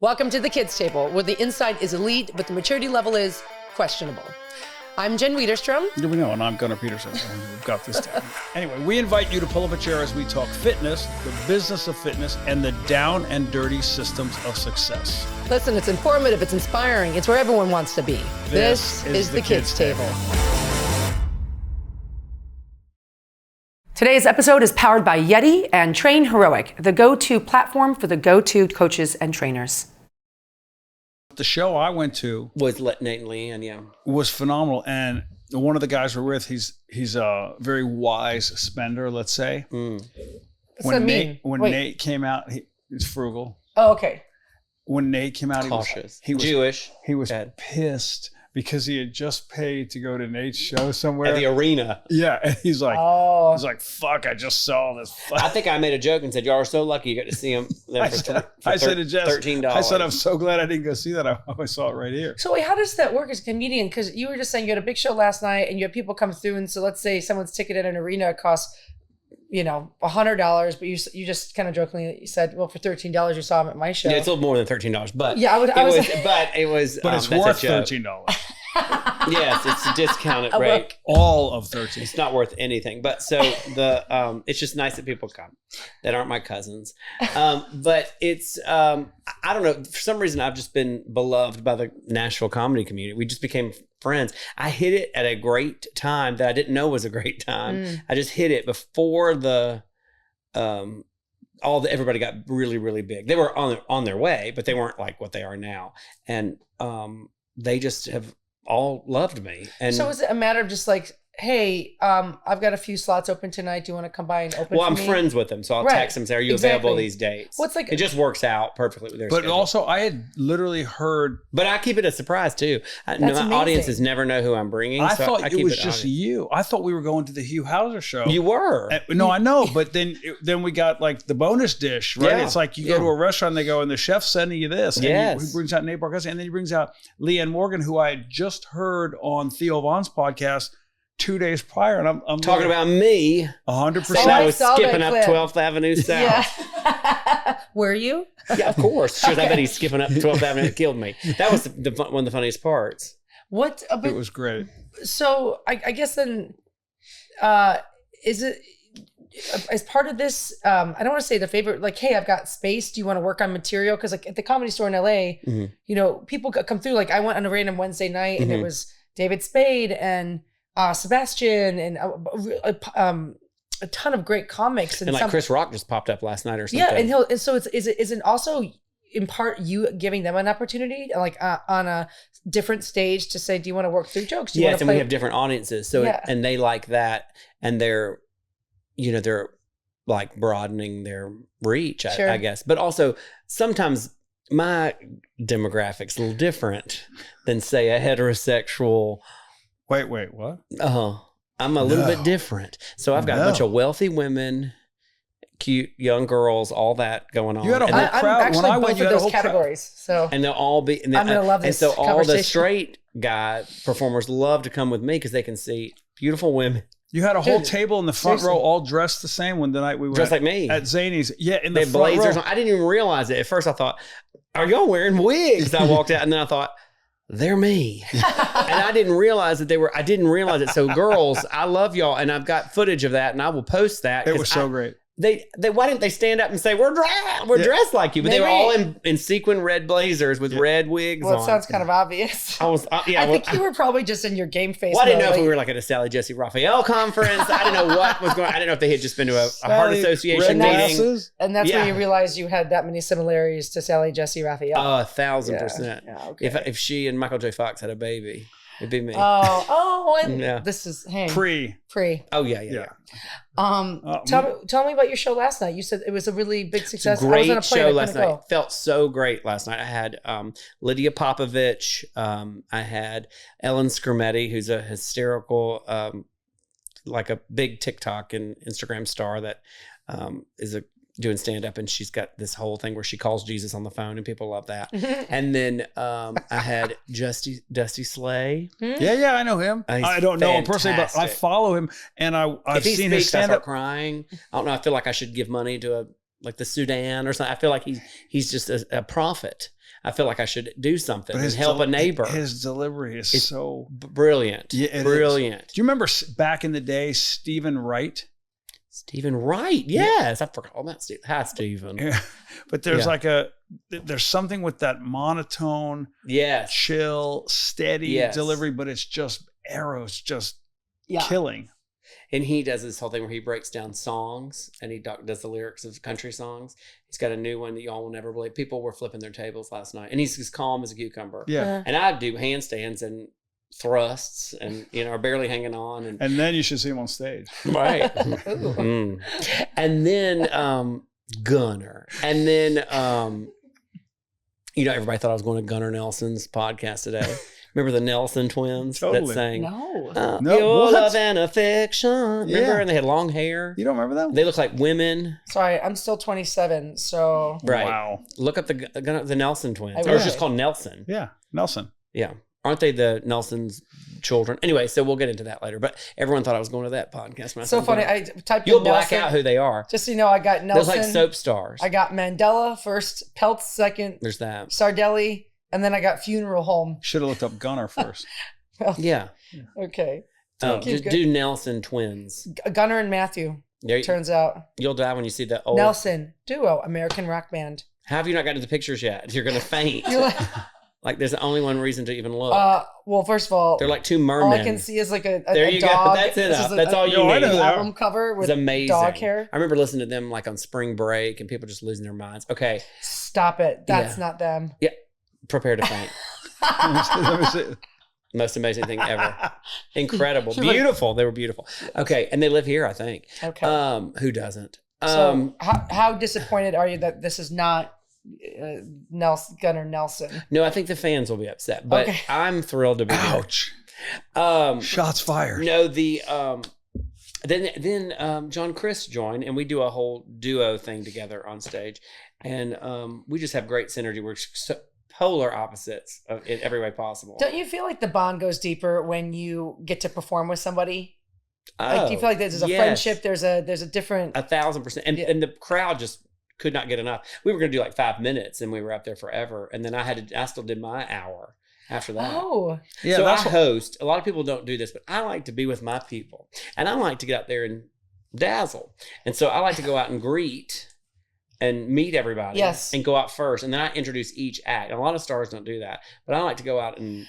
Welcome to the kids' table, where the inside is elite, but the maturity level is questionable. I'm Jen Wiederstrom. Yeah, we know, and I'm Gunnar Peterson. We've got this down. Anyway, we invite you to pull up a chair as we talk fitness, the business of fitness, and the down and dirty systems of success. Listen, it's informative, it's inspiring, it's where everyone wants to be. This is the kids' table. Today's episode is powered by Yeti and Train Heroic, the go-to platform for the go-to coaches and trainers. The show I went to was Nate and Leanne, yeah, was phenomenal, and one of the guys we're with, he's a very wise spender, let's say. What's that mean? When Nate came out, he's frugal. Oh, okay. When Nate came out, cautious. He was Jewish. He was pissed because he had just paid to go to Nate's show somewhere at the arena. Yeah, and he's like, fuck, I just saw this. I think I made a joke and said, y'all are so lucky you got to see him there I said to Jess, $13. I said, I'm so glad I didn't go see that. I saw it right here. So wait, how does that work as a comedian? Because you were just saying you had a big show last night and you had people come through, and so let's say someone's ticket at an arena costs, $100, but you just kind of jokingly said, well, for $13 you saw him at my show. Yeah, it's a little more than $13, but yeah, but it's worth $13. Yes, it's a discounted rate. All of 13. It's not worth anything. But so it's just nice that people come that aren't my cousins. But it's I don't know. For some reason, I've just been beloved by the Nashville comedy community. We just became friends. I hit it at a great time that I didn't know was a great time. I just hit it before the everybody got really, really big. They were on their way, but they weren't like what they are now. And they just have all loved me. And so is it a matter of just like, hey, I've got a few slots open tonight. Do you want to come by and open? Well, I'm me? Friends with them, so I'll text them and say, are you available these dates? What's like? It just works out perfectly with their schedule. But also, I had literally heard. But I keep it a surprise too. My audiences never know who I'm bringing. I thought it was just you. I thought we were going to the Hugh Howser show. You were. No, I know. But then we got like the bonus dish, right? Yeah. It's like you go to a restaurant, and they go, and the chef's sending you this. Yes. And he brings out Nate Bargatze, and then he brings out Leanne Morgan, who I had just heard on Theo Vaughn's podcast 2 days prior, and I'm talking about me 100%. I was skipping up 12th Avenue South. Yeah. Were you? Yeah, of course. She was, I bet he's skipping up 12th Avenue. It killed me. That was one of the funniest parts. It was great. So I guess then, is it as part of this? I don't want to say the favorite. Like, hey, I've got space. Do you want to work on material? Because like at the Comedy Store in LA, people come through. Like I went on a random Wednesday night, and it was David Spade and Sebastian and a ton of great comics, and like Chris Rock just popped up last night or something. Yeah, and so is it also in part you giving them an opportunity, like on a different stage, to say, do you want to work through jokes? Yes, and we have different audiences, so and they like that, and they're like broadening their reach, I guess. But also sometimes my demographic's a little different than say a heterosexual. Wait, what? I'm a little bit different. So I've got a bunch of wealthy women, cute young girls, all that going on. You had a whole crowd. I'm actually both of those categories. So and they'll all be. And I'm gonna love this. And so all the straight guy performers love to come with me because they can see beautiful women. You had a whole table in the front row, all dressed the same one the night we went. Dressed like me. At Zanies. Yeah, in they the front blazers row. I didn't even realize it. At first I thought, are y'all wearing wigs? I walked out and then I thought, they're me. And I didn't realize that I didn't realize it. So girls, I love y'all. And I've got footage of that and I will post that. It was so great. Why didn't they stand up and say, we're dressed like you? But they were all in sequin red blazers with red wigs on. Well, it sounds kind of obvious. I think you were probably just in your game face. Well, I didn't know if we were like at a Sally Jesse Raphael conference. I didn't know what was going on. I didn't know if they had just been to a heart association meeting. And that's when you realized you had that many similarities to Sally Jesse Raphael. 1,000%. Yeah, okay. If she and Michael J. Fox had a baby, it'd be me. And this is pre. Oh yeah. Tell me about your show last night. You said it was a really big success. Great show last night. Felt so great last night. I had Lydia Popovich. I had Ellen Skermetti, who's a hysterical, like a big TikTok and Instagram star that is doing stand-up, and she's got this whole thing where she calls Jesus on the phone, and people love that. And then I had Dusty Slay. Yeah, I know him. I don't know him personally, but I follow him, and I've seen his stand-up. I start crying. I don't know. I feel like I should give money to like the Sudan or something. I feel like he's just a prophet. I feel like I should do something and help a neighbor. His delivery is so brilliant. Yeah, brilliant. Do you remember back in the day, Stephen Wright? Stephen Wright, yes. I forgot all about Stephen. Hi, Stephen. Yeah. But there's there's something with that monotone, chill, steady delivery, but it's just arrows, just killing. And he does this whole thing where he breaks down songs and he does the lyrics of country songs. He's got a new one that y'all will never believe. People were flipping their tables last night, and he's as calm as a cucumber. Yeah. And I do handstands and thrusts and are barely hanging on, and then you should see him on stage, right? And then Gunnar, and then everybody thought I was going to Gunnar Nelson's podcast today. Remember the Nelson twins that sang Your Love and Affection? Remember? And they had long hair. You don't remember them? They look like women. Sorry, I'm still 27, so right. Wow. Look up the Nelson twins. Or it's just called Nelson. Yeah, Nelson. Yeah. Aren't they the Nelson's children? Anyway, so we'll get into that later. But everyone thought I was going to that podcast. So funny. I typed You'll in black Nelson. out who they are. Just so you know, I got Nelson. Those like soap stars. I got Mandela first, Peltz second. There's that. Sardelli, and then I got Funeral Home. Should have looked up Gunnar first. Yeah. Okay. Just do Nelson twins. Gunnar and Matthew. Turns out. You'll die when you see the old. Nelson, duo, American rock band. How have you not gotten to the pictures yet? You're going to faint. Like there's only one reason to even look. Well, first of all, they're like two mermen. All I can see is like a there you dog. Go. That's it. That's all you need. Album cover with amazing. Dog hair. I remember listening to them like on spring break and people just losing their minds. Okay. Stop it. That's not them. Yeah. Prepare to faint. Let me see. Most amazing thing ever. Incredible. Beautiful. They were beautiful. Okay. And they live here, I think. Okay. Who doesn't? So how disappointed are you that this is not Gunnar Nelson? No, I think the fans will be upset, but I'm thrilled to be here. Ouch. Shots fired. No, then John Chris joined, and we do a whole duo thing together on stage, and we just have great synergy. We're polar opposites in every way possible. Don't you feel like the bond goes deeper when you get to perform with somebody? Like, do you feel like there's a friendship? There's a different 1,000%, and the crowd just could not get enough. We were going to do like 5 minutes, and we were up there forever. And then I still did my hour after that. Oh, yeah. So I host. A lot of people don't do this, but I like to be with my people, and I like to get out there and dazzle. And so I like to go out and greet and meet everybody. Yes. And go out first, and then I introduce each act. And a lot of stars don't do that, but I like to go out and.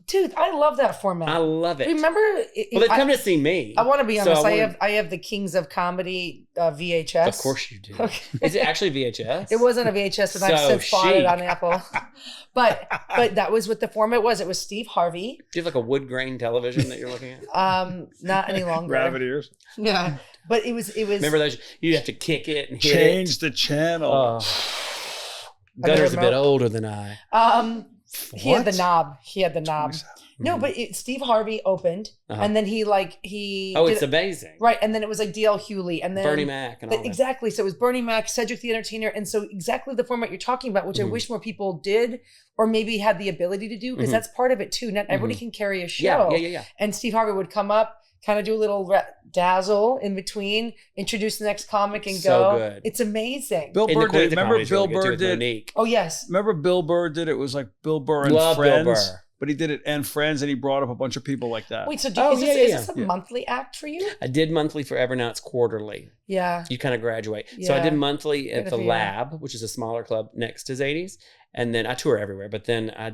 Dude, I love that format. I love it. Remember? Well, they come to see me. I want to be honest. I have the Kings of Comedy VHS. Of course you do. Okay. Is it actually VHS? It wasn't a VHS, and I've since bought it on Apple. But that was what the format was. It was Steve Harvey. Do you have like a wood grain television that you're looking at? Not any longer. Gravity ears. Yeah, but it was. Remember those? You'd have to kick it and hit change the channel. Gunner's a bit older than I. He had the knob. No, but Steve Harvey opened, and then he. Oh, it's amazing, right? And then it was like D.L. Hewley, and then Bernie Mac, and all that. Exactly. So it was Bernie Mac, Cedric the Entertainer, and so exactly the format you're talking about, which I wish more people did, or maybe had the ability to do, because that's part of it too. Not everybody can carry a show. Yeah. And Steve Harvey would come up, kind of do a little dazzle in between, introduce the next comic, and go. So good. It's amazing. Bill Burr did. Remember Bill Burr did? Monique. Oh yes. Remember Bill Burr did? It was like Bill Burr and Friends. Bill Burr. But he did it and Friends, and he brought up a bunch of people like that. Wait, so is this a monthly act for you? I did monthly forever. Now it's quarterly. Yeah. You kind of graduate. Yeah. So I did monthly at the Lab, which is a smaller club next to Zanies. And then I tour everywhere. But then I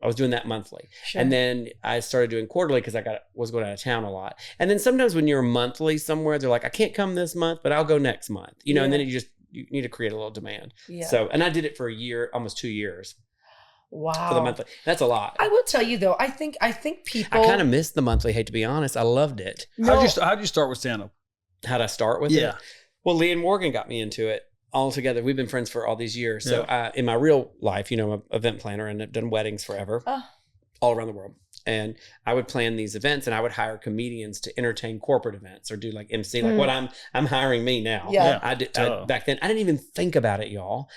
was doing that monthly. Sure. And then I started doing quarterly because I was going out of town a lot. And then sometimes when you're monthly somewhere, they're like, I can't come this month, but I'll go next month. And then you need to create a little demand. Yeah. So, and I did it for a year, almost 2 years. Wow. For the monthly. That's a lot. I will tell you though, I think people. I kind of missed the monthly, hate to be honest. I loved it. No. How'd you start with stand-up? How'd I start with it? Well, Leanne Morgan got me into it all together. We've been friends for all these years. So in my real life, I'm an event planner and I've done weddings forever, all around the world. And I would plan these events and I would hire comedians to entertain corporate events or do like MC, like what I'm hiring me now. Yeah. Back then, I didn't even think about it, y'all.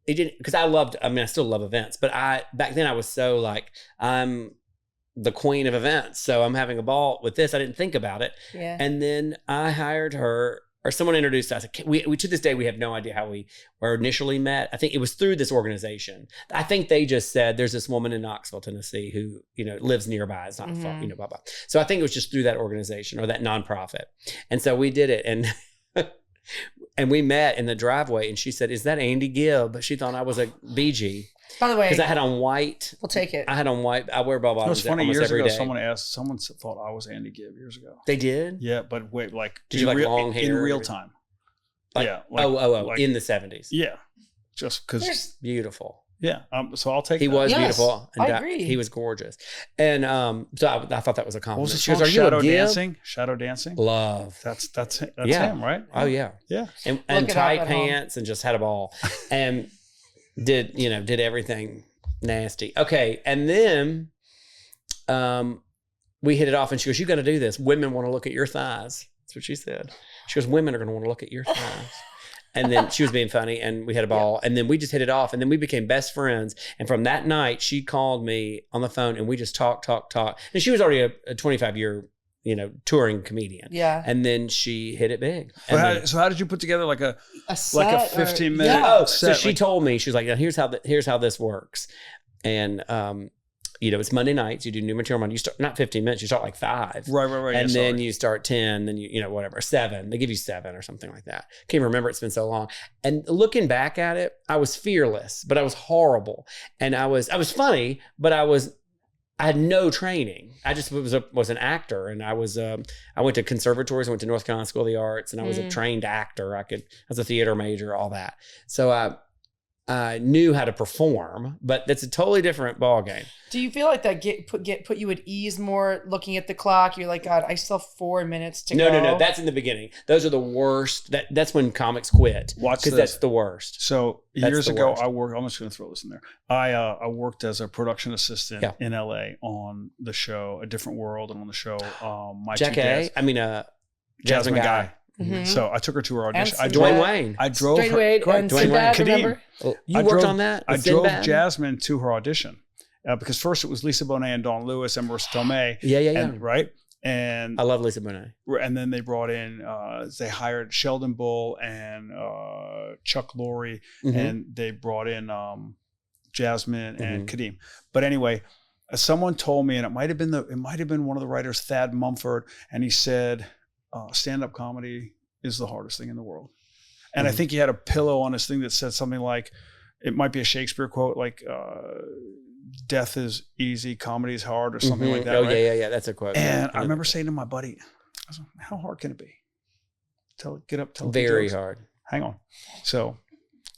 Because I still love events, but back then I was so like, I'm the queen of events. So I'm having a ball with this. I didn't think about it. Yeah. And then I hired her or someone introduced us. We to this day, we have no idea how we were initially met. I think it was through this organization. I think they just said, there's this woman in Knoxville, Tennessee, who, lives nearby. It's not far, blah, blah. So I think it was just through that organization or that nonprofit. And so we did it. And and we met in the driveway, and she said, "Is that Andy Gibb?" She thought I was a BG. By the way, because I had on white. We'll take it. I had on white. I wear bell bottoms. It was funny, almost years every ago, day. someone thought I was Andy Gibb years ago. They did? Yeah, but wait, like, did you like long hair? In real time. Like, yeah. Like, in the 70s. Yeah. Just because. Beautiful. Yeah. So I'll take He that. was beautiful. And I agree. He was gorgeous. And so I thought that was a compliment. What was the She goes, song? "Are you Shadow a Gibb?" Dancing? Shadow Dancing? Love. That's Yeah. him, right? Oh, yeah. Yeah. And tight pants and just had a ball. And did everything nasty. Okay. And then we hit it off, and she goes, "You got to do this. Women want to look at your thighs." That's what she said. She goes, "Women are going to want to look at your thighs." And then she was being funny, and we had a ball, and then we just hit it off, and then we became best friends. And from that night, she called me on the phone, and we just talked. And she was already a 25-year, touring comedian. Yeah. And then she hit it big. So how did you put together like a set, like a 15-minute? Yeah. Set, So she told me, she was like, "Here's how this works." And it's Monday nights. You do new material Monday. You start not 15 minutes. You start like 5. Right. And then you start 10. Then you whatever 7. They give you 7 or something like that. Can't even remember. It's been so long. And looking back at it, I was fearless, but I was horrible. And I was funny, but I had no training. I just was an actor, and I went to conservatories. I went to North Carolina School of the Arts, and I was a trained actor. I was a theater major, all that. So I knew how to perform, but that's a totally different ball game. Do you feel like that put you at ease more looking at the clock? You're like, God, I still have 4 minutes to go. No. That's in the beginning. Those are the worst. That's when comics quit. Because that's the worst. So years ago, I'm just going to throw this in there. I worked as a production assistant in LA on the show A Different World, and on the show Jasmine Guy. Mm-hmm. So I took her to her audition. Dwayne Wayne. I drove her. Dwayne Wayne. Kadeem. You worked on that? I drove Jasmine to her audition because first it was Lisa Bonet and Dawn Lewis and Marissa Tomei. Yeah. Right. And I love Lisa Bonet. And then they brought in, they hired Sheldon Bull and Chuck Lorre, and they brought in Jasmine and Kadeem. But anyway, someone told me, and it might have been one of the writers, Thad Mumford, and he said, stand-up comedy is the hardest thing in the world. And I think he had a pillow on his thing that said something like, it might be a Shakespeare quote, like, death is easy, comedy is hard, or something like that. Oh, right? yeah. That's a quote. And I remember saying to my buddy, I was like, how hard can it be? Get up, tell very jokes. Hard. Hang on. So,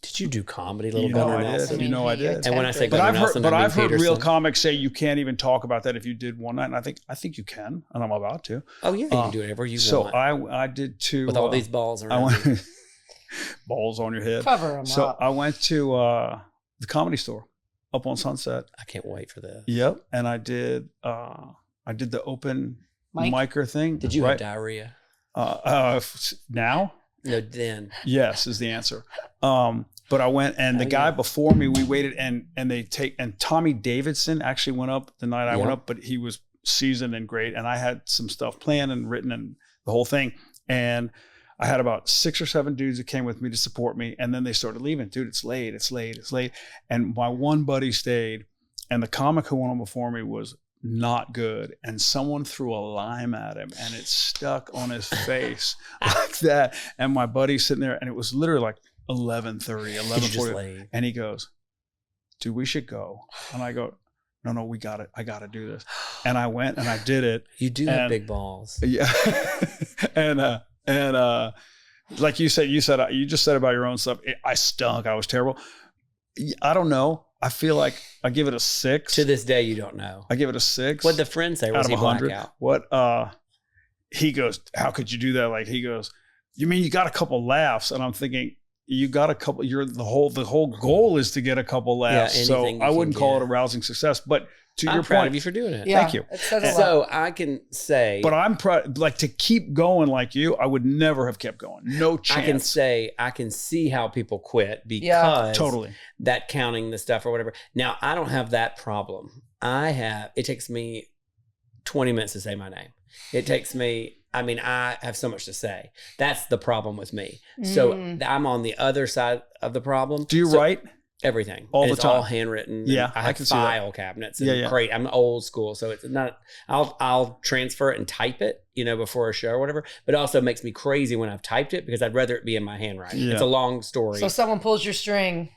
did you do comedy, little Gunnar Nelson? I did. And when I say Gunnar Nelson, I've heard real comics say you can't even talk about that if you did one night, and I think you can, and I'm about to. Oh yeah, you can do whatever you want. So I did two with all these balls around. Balls on your head. Cover them up. So I went to the Comedy Store up on Sunset. I can't wait for this. Yep, and I did the open micer thing. Did you have diarrhea? Now? No, then. Yes, is the answer. But I went, and the guy before me, we waited, and Tommy Davidson actually went up the night I went up, but he was seasoned and great, and I had some stuff planned and written and the whole thing, and I had about 6 or 7 dudes that came with me to support me, and then they started leaving. Dude, it's late. And my one buddy stayed, and the comic who went on before me was not good, and someone threw a lime at him, and it stuck on his face like that. And my buddy's sitting there, and it was literally like 11:30, 11:40, and he goes, "Dude, we should go." And I go, "No, we got it. I got to do this." And I went and I did it. You do have big balls. Yeah. and like you just said about your own stuff. I stunk. I was terrible. I don't know. I feel like I give it a 6. To this day, you don't know. I give it a 6. What'd the friend say? Was he 100? blackout? What? He goes, "How could you do that?" Like, he goes, "You mean you got a couple laughs?" And I'm thinking, you got a couple. The whole goal is to get a couple laughs. So I wouldn't call it a rousing success. But to your proud point, of you for doing it. Yeah, thank you. So I can say, but I'm proud. Like, to keep going like you, I would never have kept going. No chance. I can say I can see how people quit because totally that counting the stuff or whatever. Now I don't have that problem. It takes me 20 minutes to say my name. It takes me. I mean, I have so much to say. That's the problem with me. So I'm on the other side of the problem. Do you write? Everything. All and the it's time. all handwritten. Yeah, I have can see that. file cabinets and great. I'm old school, so it's not. I'll transfer it and type it, before a show or whatever. But it also makes me crazy when I've typed it because I'd rather it be in my handwriting. Yeah. It's a long story. So if someone pulls your string,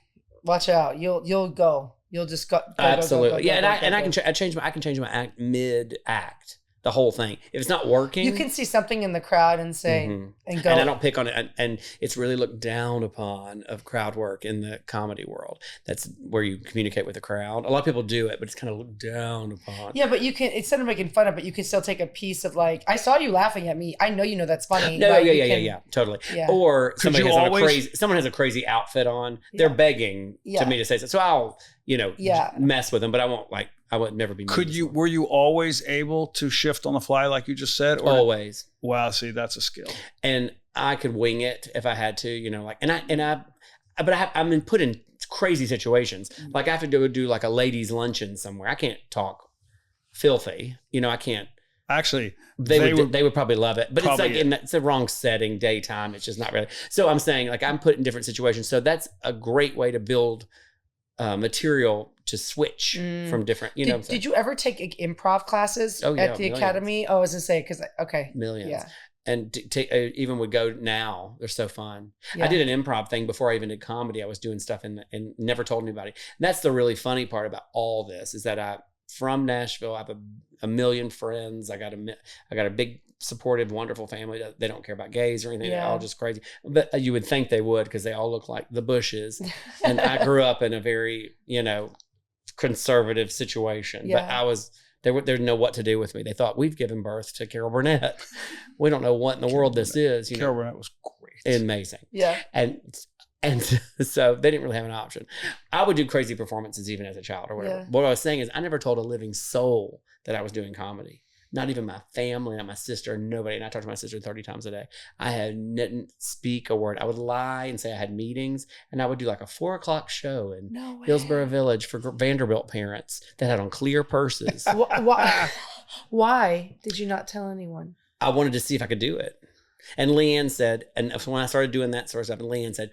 watch out. You'll go. You'll just go. Absolutely. Go, I can change my act mid act. The whole thing. If it's not working, you can see something in the crowd and say, and go. And I don't pick on it. And it's really looked down upon of crowd work in the comedy world. That's where you communicate with the crowd. A lot of people do it, but it's kind of looked down upon. Yeah, but you can, instead of making fun of it, you can still take a piece of like, I saw you laughing at me. I know that's funny. No, yeah, totally. Yeah. Or somebody someone has a crazy outfit on. They're begging to me to say so. So I'll, mess with them, but I would never be. Were you always able to shift on the fly like you just said? Or? Always. Wow. See, that's a skill. And I could wing it if I had to, I'm in put in crazy situations. Like I have to do like a ladies' luncheon somewhere. I can't talk filthy. I can't. Actually, they would probably love it, but it's like it's the wrong setting, daytime. It's just not really. So I'm saying like I'm put in different situations. So that's a great way to build material to switch from different, Did you ever take improv classes at the millions. academy? Oh, I was gonna say, millions. Yeah. And even would go now. They're so fun. Yeah. I did an improv thing before I even did comedy. I was doing stuff and never told anybody. And that's the really funny part about all this is that from Nashville, I have a million friends. I got a big, supportive, wonderful family. They don't care about gays or anything. They're all just crazy. But you would think they would because they all look like the Bushes. And I grew up in a very, conservative situation. Yeah. But they didn't know what to do with me. They thought we've given birth to Carol Burnett. We don't know what in the world this is. Carol Burnett was great. Amazing. Yeah. And so they didn't really have an option. I would do crazy performances even as a child or whatever. Yeah. What I was saying is I never told a living soul that I was doing comedy. Not even my family, not my sister, nobody. And I talked to my sister 30 times a day. I didn't speak a word. I would lie and say I had meetings, and I would do like a 4:00 show in Hillsborough Village for Vanderbilt parents that had on clear purses. Why did you not tell anyone? I wanted to see if I could do it. And Leanne said, and when I started doing that sort of stuff, and Leanne said,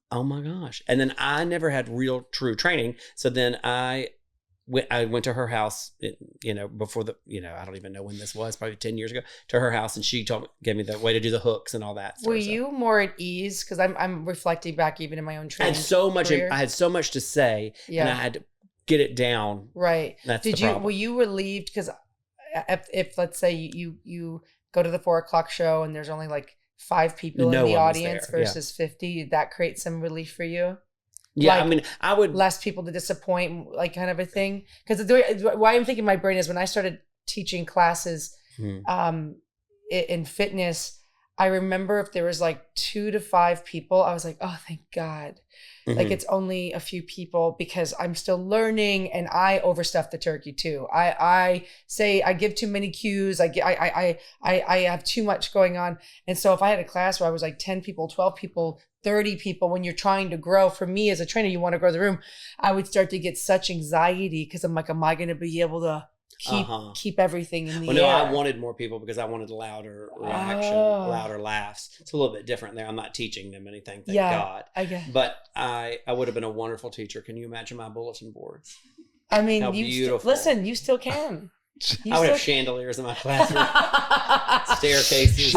oh my gosh. And then I never had real true training. So then I went to her house, before I don't even know when this was, probably 10 years ago, to her house, and she gave me the way to do the hooks and all that. Were you more at ease? Because I'm reflecting back even in my own training. I had so much to say, and I had to get it down. Right. That's were you relieved? Because if let's say you go to the 4:00 show and there's only like 5 people in the audience versus 50, did that create some relief for you? Yeah, like, I would less people to disappoint, like kind of a thing. Because why I'm thinking in my brain is when I started teaching classes in fitness, I remember if there was like 2 to 5 people, I was like, oh, thank God. Mm-hmm. Like it's only a few people because I'm still learning and I overstuff the turkey too. I say I give too many cues. I have too much going on. And so if I had a class where I was like 10 people, 12 people, 30 people, when you're trying to grow, for me as a trainer, you want to grow the room, I would start to get such anxiety because I'm like, am I going to be able to keep everything in the air? No, I wanted more people because I wanted louder reaction, louder laughs. It's a little bit different there. I'm not teaching them anything, thank God. I guess. But I would have been a wonderful teacher. Can you imagine my bulletin boards? I mean, you still can. I would have chandeliers in my classroom, staircases,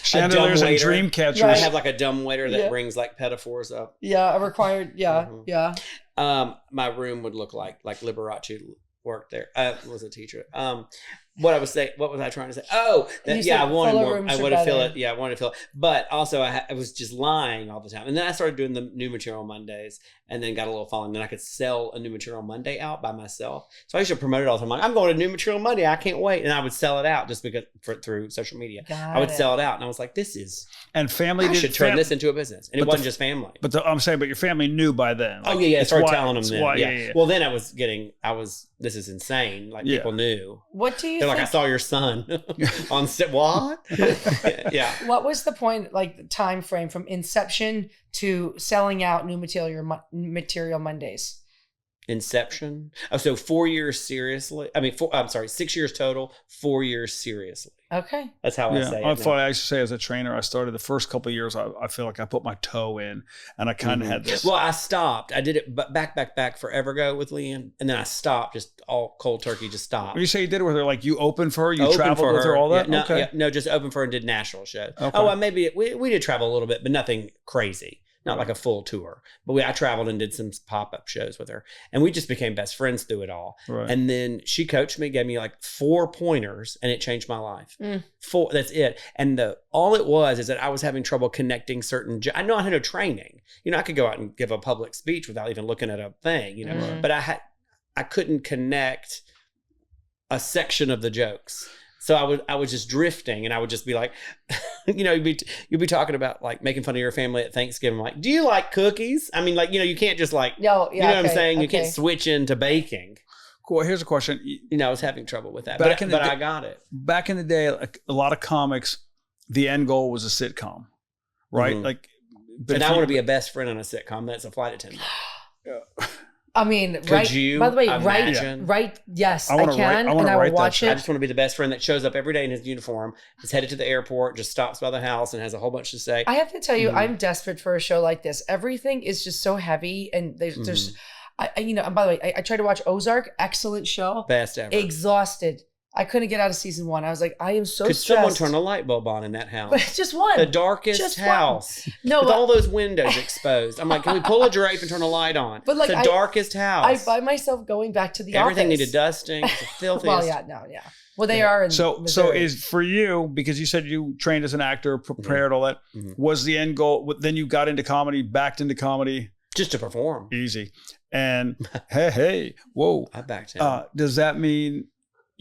chandeliers and dream catchers. I have like a dumb waiter that brings like pedophores up. Yeah, a required. Yeah, yeah. My room would look like Liberace worked there. I was a teacher. What was I trying to say? Oh, I wanted more. I wanted to feel it. Yeah, I wanted to feel it. But also, I was just lying all the time. And then I started doing the new material Mondays, and then got a little following. Then I could sell a new material Monday out by myself. So I used to promote it all the time. Like, I'm going to new material Monday. I can't wait. And I would sell it out just because through social media. I would sell it out, and I was like, "This is." And family I should turn this into a business, and it wasn't just family. But I'm saying, your family knew by then. Like, I started telling them then. Yeah. Well, then I was. This is insane. Like people knew. What do you? They're like, I saw your son on set. What? Yeah. What was the point? Like the time frame from inception to selling out new material Mondays? Inception. Oh, so 4 years seriously. I mean, 6 years total, 4 years seriously. Okay. That's how I say it. Funny, I used to say as a trainer, I started the first couple of years, I feel like I put my toe in and I kind of had this. Well, I stopped. I did it back forever ago with Leanne. And then I stopped, just all cold turkey, just stopped. When you say you did it with her, like you opened for her, you traveled with her, all that? No, just opened for her and did Nashville shows. Okay. Oh, maybe we did travel a little bit, but nothing crazy. Not like a full tour, but I traveled and did some pop-up shows with her, and we just became best friends through it all. Right. And then she coached me, gave me like 4 pointers, and it changed my life. 4, that's it. And all it was is that I was having trouble connecting certain. I know I had no training. I could go out and give a public speech without even looking at a thing. But I couldn't connect a section of the jokes. So I was just drifting, and I would just be like, you'd be talking about like making fun of your family at Thanksgiving. Like, do you like cookies? I mean, like, you can't just like, you know what I'm saying? Okay. You can't switch into baking. Cool. Here's a question. I was having trouble with that, but I got it. Back in the day, like a lot of comics, the end goal was a sitcom, right? Mm-hmm. Like, and I want to be a best friend on a sitcom. That's a flight attendant. I mean, could you? By the way, imagine? right? Yes, I can, and I will watch it. I just want to be the best friend that shows up every day in his uniform, is headed to the airport, just stops by the house, and has a whole bunch to say. I have to tell you, I'm desperate for a show like this. Everything is just so heavy, and there's, and by the way, I tried to watch Ozark. Excellent show. Best ever. Exhausted. I couldn't get out of season 1. I was like, I am so stressed. Could someone turn a light bulb on in that house? But just one. The darkest house. No, with all those windows exposed. I'm like, can we pull a drape and turn a light on? But like, the darkest house. I find myve going back to the Everything office. needed dusting. It's the filthiest. Well, yeah. Well, they are in So is for you, because you said you trained as an actor, prepared all that, was the end goal, then you got into comedy, backed into comedy? Just to perform. Easy. And hey, whoa. I backed him. Does that mean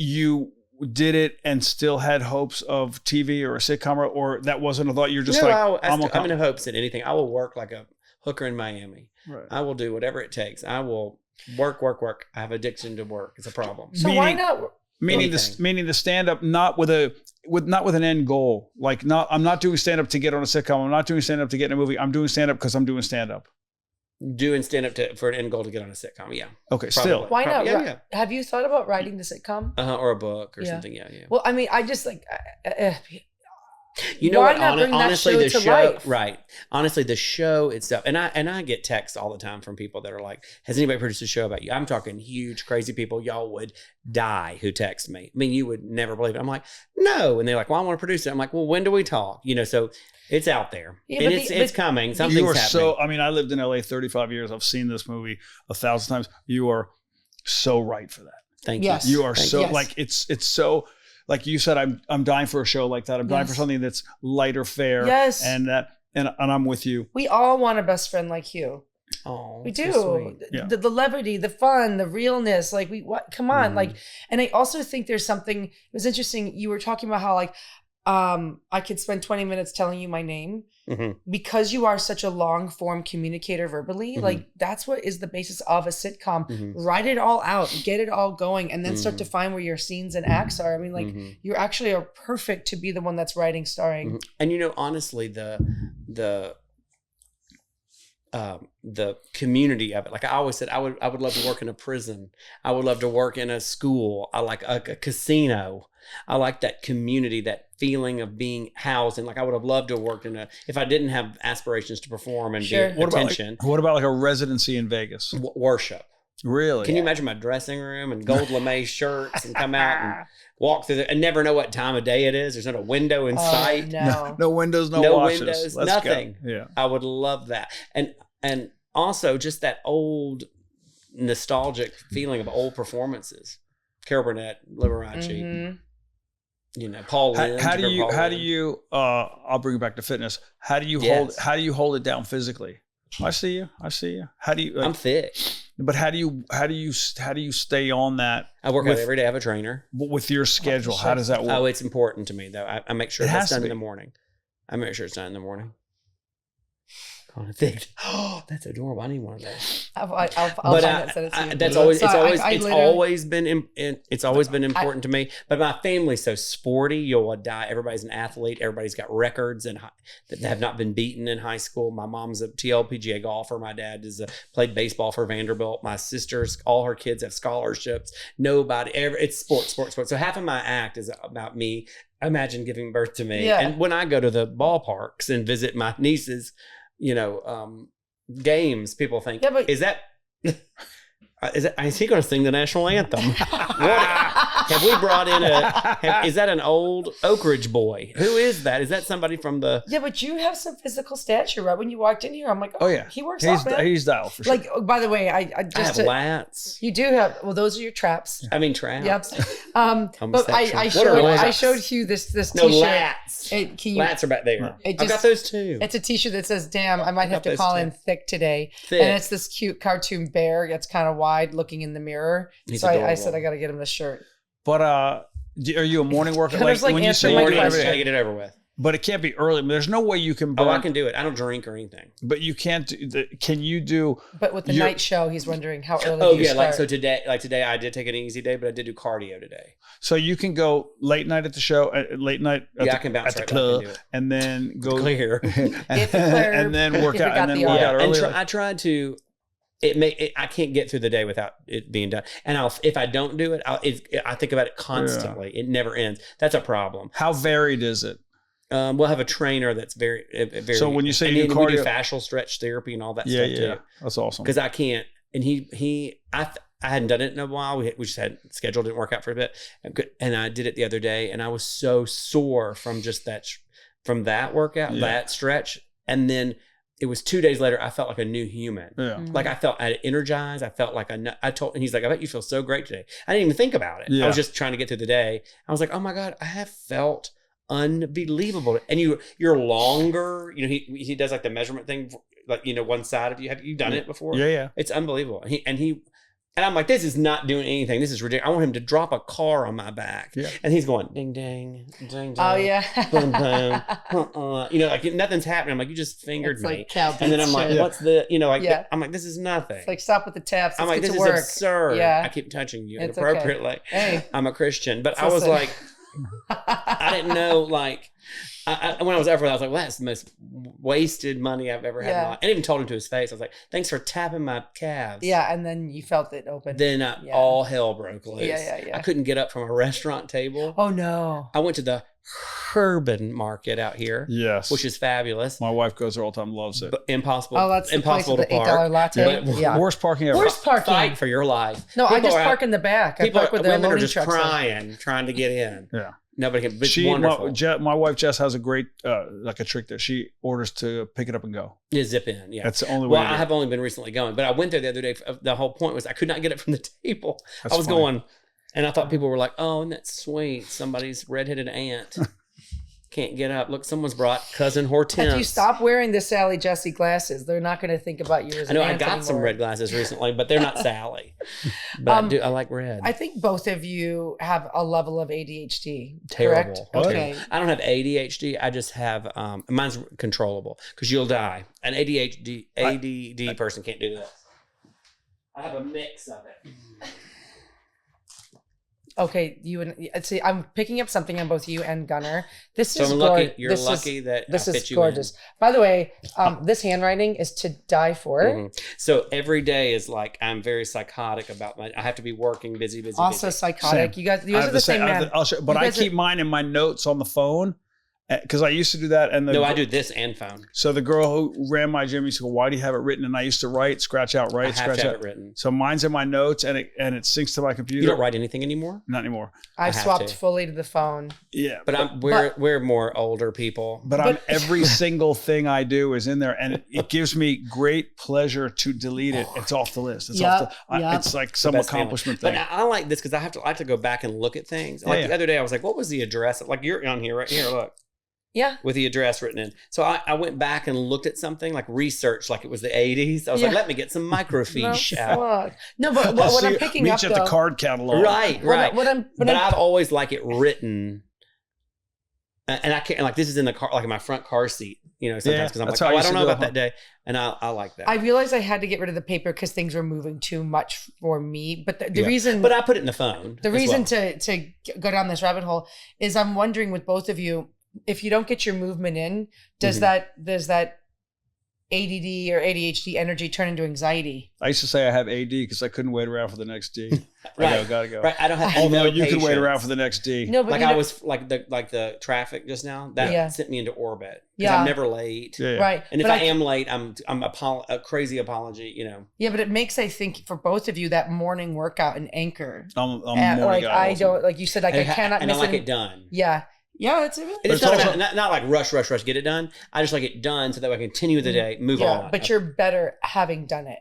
you did it and still had hopes of TV or a sitcom, or that wasn't a thought? You're just I'm in hopes in anything. I will work like a hooker in Miami. Right. I will do whatever it takes. I will work. I have addiction to work. It's a problem. So why not? Meaning the stand-up not with an end goal. Like I'm not doing stand-up to get on a sitcom. I'm not doing stand-up to get in a movie. I'm doing stand-up because I'm doing stand-up. Doing stand-up for an end goal to get on a sitcom, yeah. Okay, probably. Still. Why not? Yeah. Have you thought about writing the sitcom? Or a book or something, yeah. Well, I mean, I just like... you know why what? not bring honestly, that show the to show, life? right? Honestly, the show itself, and I get texts all the time from people that are like, "Has anybody produced a show about you?" I'm talking huge, crazy people. Y'all would die who text me. I mean, you would never believe it. I'm like, no, and they're like, "Well, I want to produce it." I'm like, "Well, when do we talk?" So it's out there, and it's coming. Something's happening. I lived in LA 35 years. I've seen this movie 1,000 times. You are so right for that. Thank you. You are like it's so. Like you said, I'm dying for a show like that. I'm dying for something that's lighter fare. Yes. And I'm with you. We all want a best friend like Hugh. Oh, we do. So the levity, the fun, the realness. Like come on. Like, and I also think there's something, it was interesting. You were talking about how like, I could spend 20 minutes telling you my name because you are such a long form communicator verbally. Like that's what is the basis of a sitcom. Write it all out, get it all going, and then start to find where your scenes and acts are. I mean, like you actually are perfect to be the one that's writing, starring. And honestly, the community of it. Like I always said, I would love to work in a prison. I would love to work in a school. I like a casino. I like that community, that feeling of being housed. And like I would have loved to have worked if I didn't have aspirations to perform and be attention. What about like a residency in Vegas? Worship. Really? Can you imagine my dressing room and gold lame shirts and come out and walk through and never know what time of day it is? There's not a window in sight. No windows, no washes. Windows, Let's nothing. Go. Yeah. I would love that. And also just that old nostalgic feeling of old performances. Carol Burnett, Liberace, Paul Lynde. How do you I'll bring it back to fitness. How do you hold it down physically? I see you. How do you I'm thick. But how do you stay on that? I work out every day. I have a trainer. With your schedule, how does that work? Oh, it's important to me though. I make sure it's done in the morning. I make sure it's done in the morning. on a fig. Oh, that's adorable. I need one of those. I'll find it. Send it to you. That's always. So It's always been important to me. But my family's so sporty. You'll die. Everybody's an athlete. Everybody's got records and that have not been beaten in high school. My mom's a TLPGA golfer. My dad played baseball for Vanderbilt. My sister's, all her kids have scholarships. Nobody ever. It's sports. So half of my act is about me. Imagine giving birth to me. Yeah. And when I go to the ballparks and visit my nieces, games, people think, is he going to sing the national anthem? Have we brought in is that an old Oak Ridge boy? Who is that? Is that somebody from the? Yeah, but you have some physical stature, right? When you walked in here, I'm like, oh yeah, he works out, man. He's dialed for sure. Like, by the way, I just have lats. You do have. Well, those are your traps. I mean traps. Yep. But I showed Hugh this no t-shirt. lats. Lats are back there. I've got those too. It's a t-shirt that says, "Damn, I might have to call in thick today." Thick. And it's this cute cartoon bear that's kind of wide, looking in the mirror. He's so adorable. I said I got to get him this shirt. But are you a morning worker? Like when you say Morning, morning, gotta get it over with. but it can't be early. There's no way you can burn. Oh, I can do it. I don't drink or anything. But you can't. Can you do? But with the night show, he's wondering how early. Oh you yeah, start. today, I did take an easy day, but I did do cardio today. So you can go late night at the show, late night at I can bounce the club, and then go clear, and then work out, and then work out early. And I tried to. I can't get through the day without it being done. And if I don't do it, I think about it constantly. Yeah. It never ends. That's a problem. How varied is it? We'll have a trainer that's very. So when you say we do cardio, do fascial stretch therapy and all that stuff too. That's awesome. Because I can't. And I hadn't done it in a while. We just had schedule didn't work out for a bit, and I did it the other day, and I was so sore from just that workout, that stretch, and then. It was 2 days later, I felt like a new human. Yeah. Mm-hmm. Like I felt energized. I felt like and he's like, I bet you feel so great today. I didn't even think about it. Yeah. I was just trying to get through the day. I was like, oh my God, I have felt unbelievable. And you're longer, he does like the measurement thing, like, one side of you. Have you done it before? Yeah. It's unbelievable. And I'm like, this is not doing anything. This is ridiculous. I want him to drop a car on my back. Yeah. And he's going, ding, ding, ding, ding. Oh, yeah. Boom, boom. Like nothing's happening. I'm like, you just fingered me. Like and then I'm like, what's I'm like, this is nothing. It's like, stop with the taps. I'm like, this is absurd. Yeah. I keep touching you inappropriately. Okay. Hey. I'm a Christian. But I was like, I didn't know, like, when I was over there, I was like, well, that's the most wasted money I've ever had in my life. And even told him to his face. I was like, thanks for tapping my calves. Yeah, and then you felt it open. Then all hell broke loose. Yeah. I couldn't get up from a restaurant table. Oh, no. I went to the Herban Market out here. Yes. Which is fabulous. My wife goes there all the time, loves it. But impossible. Oh, that's impossible the place with the $8 latte. Worst parking ever. Worst parking. Fight for your life. No, I just park in the back. I park with the women are just trucks crying, trying to get in. Yeah. Nobody can. It's wonderful. My wife Jess has a great like a trick there. She orders to pick it up and go. Yeah, zip in. Yeah, that's the only way. Well, I have only been recently going, but I went there the other day. The whole point was I could not get it from the table. That's I was funny. going, and I thought people were like, "Oh, isn't that sweet? Somebody's redheaded aunt can't get up. Look, someone's brought cousin Hortense." If you stop wearing the Sally Jesse glasses, they're not going to think about you as I know I got some red glasses recently, but they're not Sally. But I like red. I think both of you have a level of ADHD. Terrible. Correct? Okay. I don't have ADHD. I just have mine's controllable because you'll die. An ADD person can't do that. I have a mix of it. Okay, you and see, I'm picking up something on both you and Gunnar. This so is lucky. You're lucky that this I fit is you gorgeous. In. By the way, this handwriting is to die for. Mm-hmm. So every day is like I'm very psychotic about I have to be working, busy. Also psychotic. Same. You guys are the same man. But I keep mine in my notes on the phone. Because I used to do that. And I do this and phone. So the girl who ran my gym used to go, why do you have it written? And I used to write, scratch out, write, scratch out. Have it written. So mine's in my notes and it syncs to my computer. You don't write anything anymore? Not anymore. I've swapped fully to the phone. Yeah. But we're more older people. But every single thing I do is in there. And it gives me great pleasure to delete it. It's off the list. It's it's like some accomplishment thing. But I like this because I like to go back and look at things. Like the other day I was like, what was the address? Like you're on here, right here, look. Yeah. With the address written in. So I went back and looked at something like research, like it was the 80s. I was like, let me get some microfiche out. No, but what I'm picking up meet you at the card catalog. Right. But I've always liked it written. And I can't, like, this is in the car, like in my front car seat, you know, sometimes because I'm like, I don't know about that day. And I like that. I realized I had to get rid of the paper because things were moving too much for me. But the reason, but I put it in the phone. The reason to go down this rabbit hole is I'm wondering with both of you, if you don't get your movement in, does that ADD or ADHD energy turn into anxiety? I used to say I have AD because I couldn't wait around for the next D. Right. Gotta go. Right. I don't have. Although you could wait around for the next D. No, but like I was like the traffic just now that sent me into orbit. Yeah. I'm never late. Yeah. Right. And if I am late, I'm a crazy apology. You know. Yeah, but it makes, I think, for both of you, that morning workout an anchor. I'm morning like guy I don't, like you said, like I cannot miss it. And I like it done. Yeah. Yeah, it's not like rush, get it done. I just like it done so that I can continue the day, move on. But you're better having done it.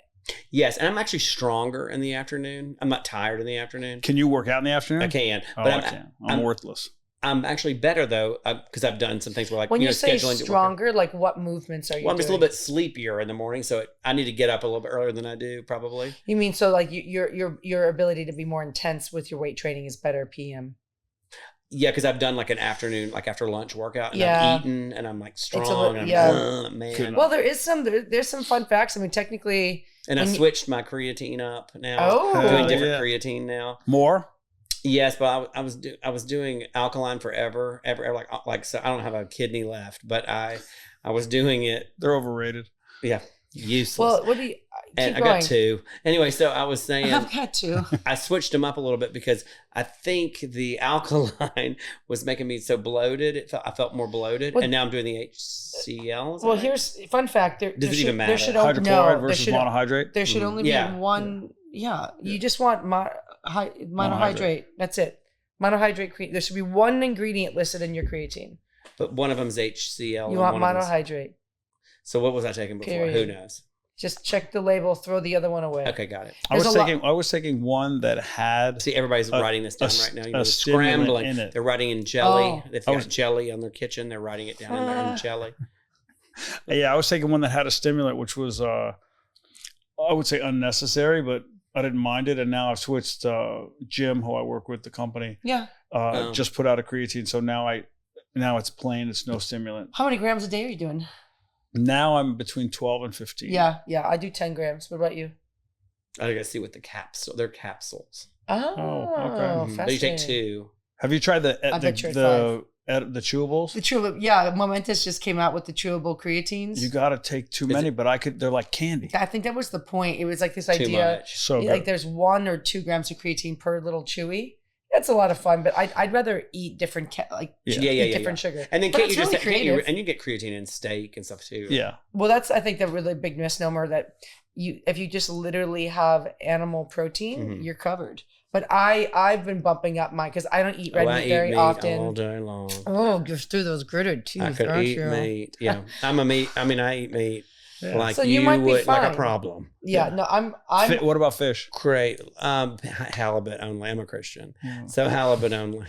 Yes, and I'm actually stronger in the afternoon. I'm not tired in the afternoon. Can you work out in the afternoon? I can, but I can't. I'm worthless. I'm actually better though because I've done some things where like when you say stronger, like what movements are you? Well, I'm just a little bit sleepier in the morning, so I need to get up a little bit earlier than I do probably. You mean so like your ability to be more intense with your weight training is better PM? Yeah, because I've done like an afternoon, like after lunch workout, and I've eaten, and I'm like strong. Man. Well, there's some fun facts. I mean, technically, and I switched my creatine up now. I'm doing different creatine now. More? Yes, but I was doing alkaline forever, like so. I don't have a kidney left, but I was doing it. They're overrated. Yeah, useless. Well, what do you? And I got 2. Anyway, so I was saying I've got 2. I switched them up a little bit because I think the alkaline was making me so bloated. I felt more bloated, and now I'm doing the HCl. Well, here's fun fact. Does it even matter? Hydrochloride versus monohydrate? There should only be one. Yeah, you just want monohydrate. That's it. Monohydrate creatine. There should be one ingredient listed in your creatine. But one of them's HCl. You want monohydrate. So what was I taking before? Period. Who knows? Just check the label, throw the other one away. Okay, got it. I was taking one that had. See, everybody's writing this down right now. You know, scrambling. In it. They're writing in jelly. Oh. They've got jelly on their kitchen. They're writing it down in there in jelly. Yeah, I was taking one that had a stimulant, which was, I would say unnecessary, but I didn't mind it. And now I've switched. Jim, who I work with, the company, just put out a creatine. So now it's plain. It's no stimulant. How many grams a day are you doing? Now I'm between 12 and 15. Yeah. I do 10 grams. What about you? I gotta see what the capsule. They're capsules. Oh, okay. But you take 2. Have you tried the chewables? The chewable, yeah. Momentous just came out with the chewable creatines. You got to take too many, but they're like candy. I think that was the point. It was like this too idea. Much. So like there's 1 or 2 grams of creatine per little chewy. That's a lot of fun, but I'd rather eat different different sugar. And then can't you just and you get creatine in steak and stuff too. Yeah. Well, that's I think the really big misnomer that if you just literally have animal protein, you're covered. But I've been bumping up mine because I don't eat red meat very often. All day long. Oh, just through those gritted teeth. I could eat meat. Yeah, I'm a meat. I mean, I eat meat. Yeah. Like so you might would, be fine. like a problem. Yeah, no, I'm. What about fish? Great, halibut only. I'm a Christian, so halibut only.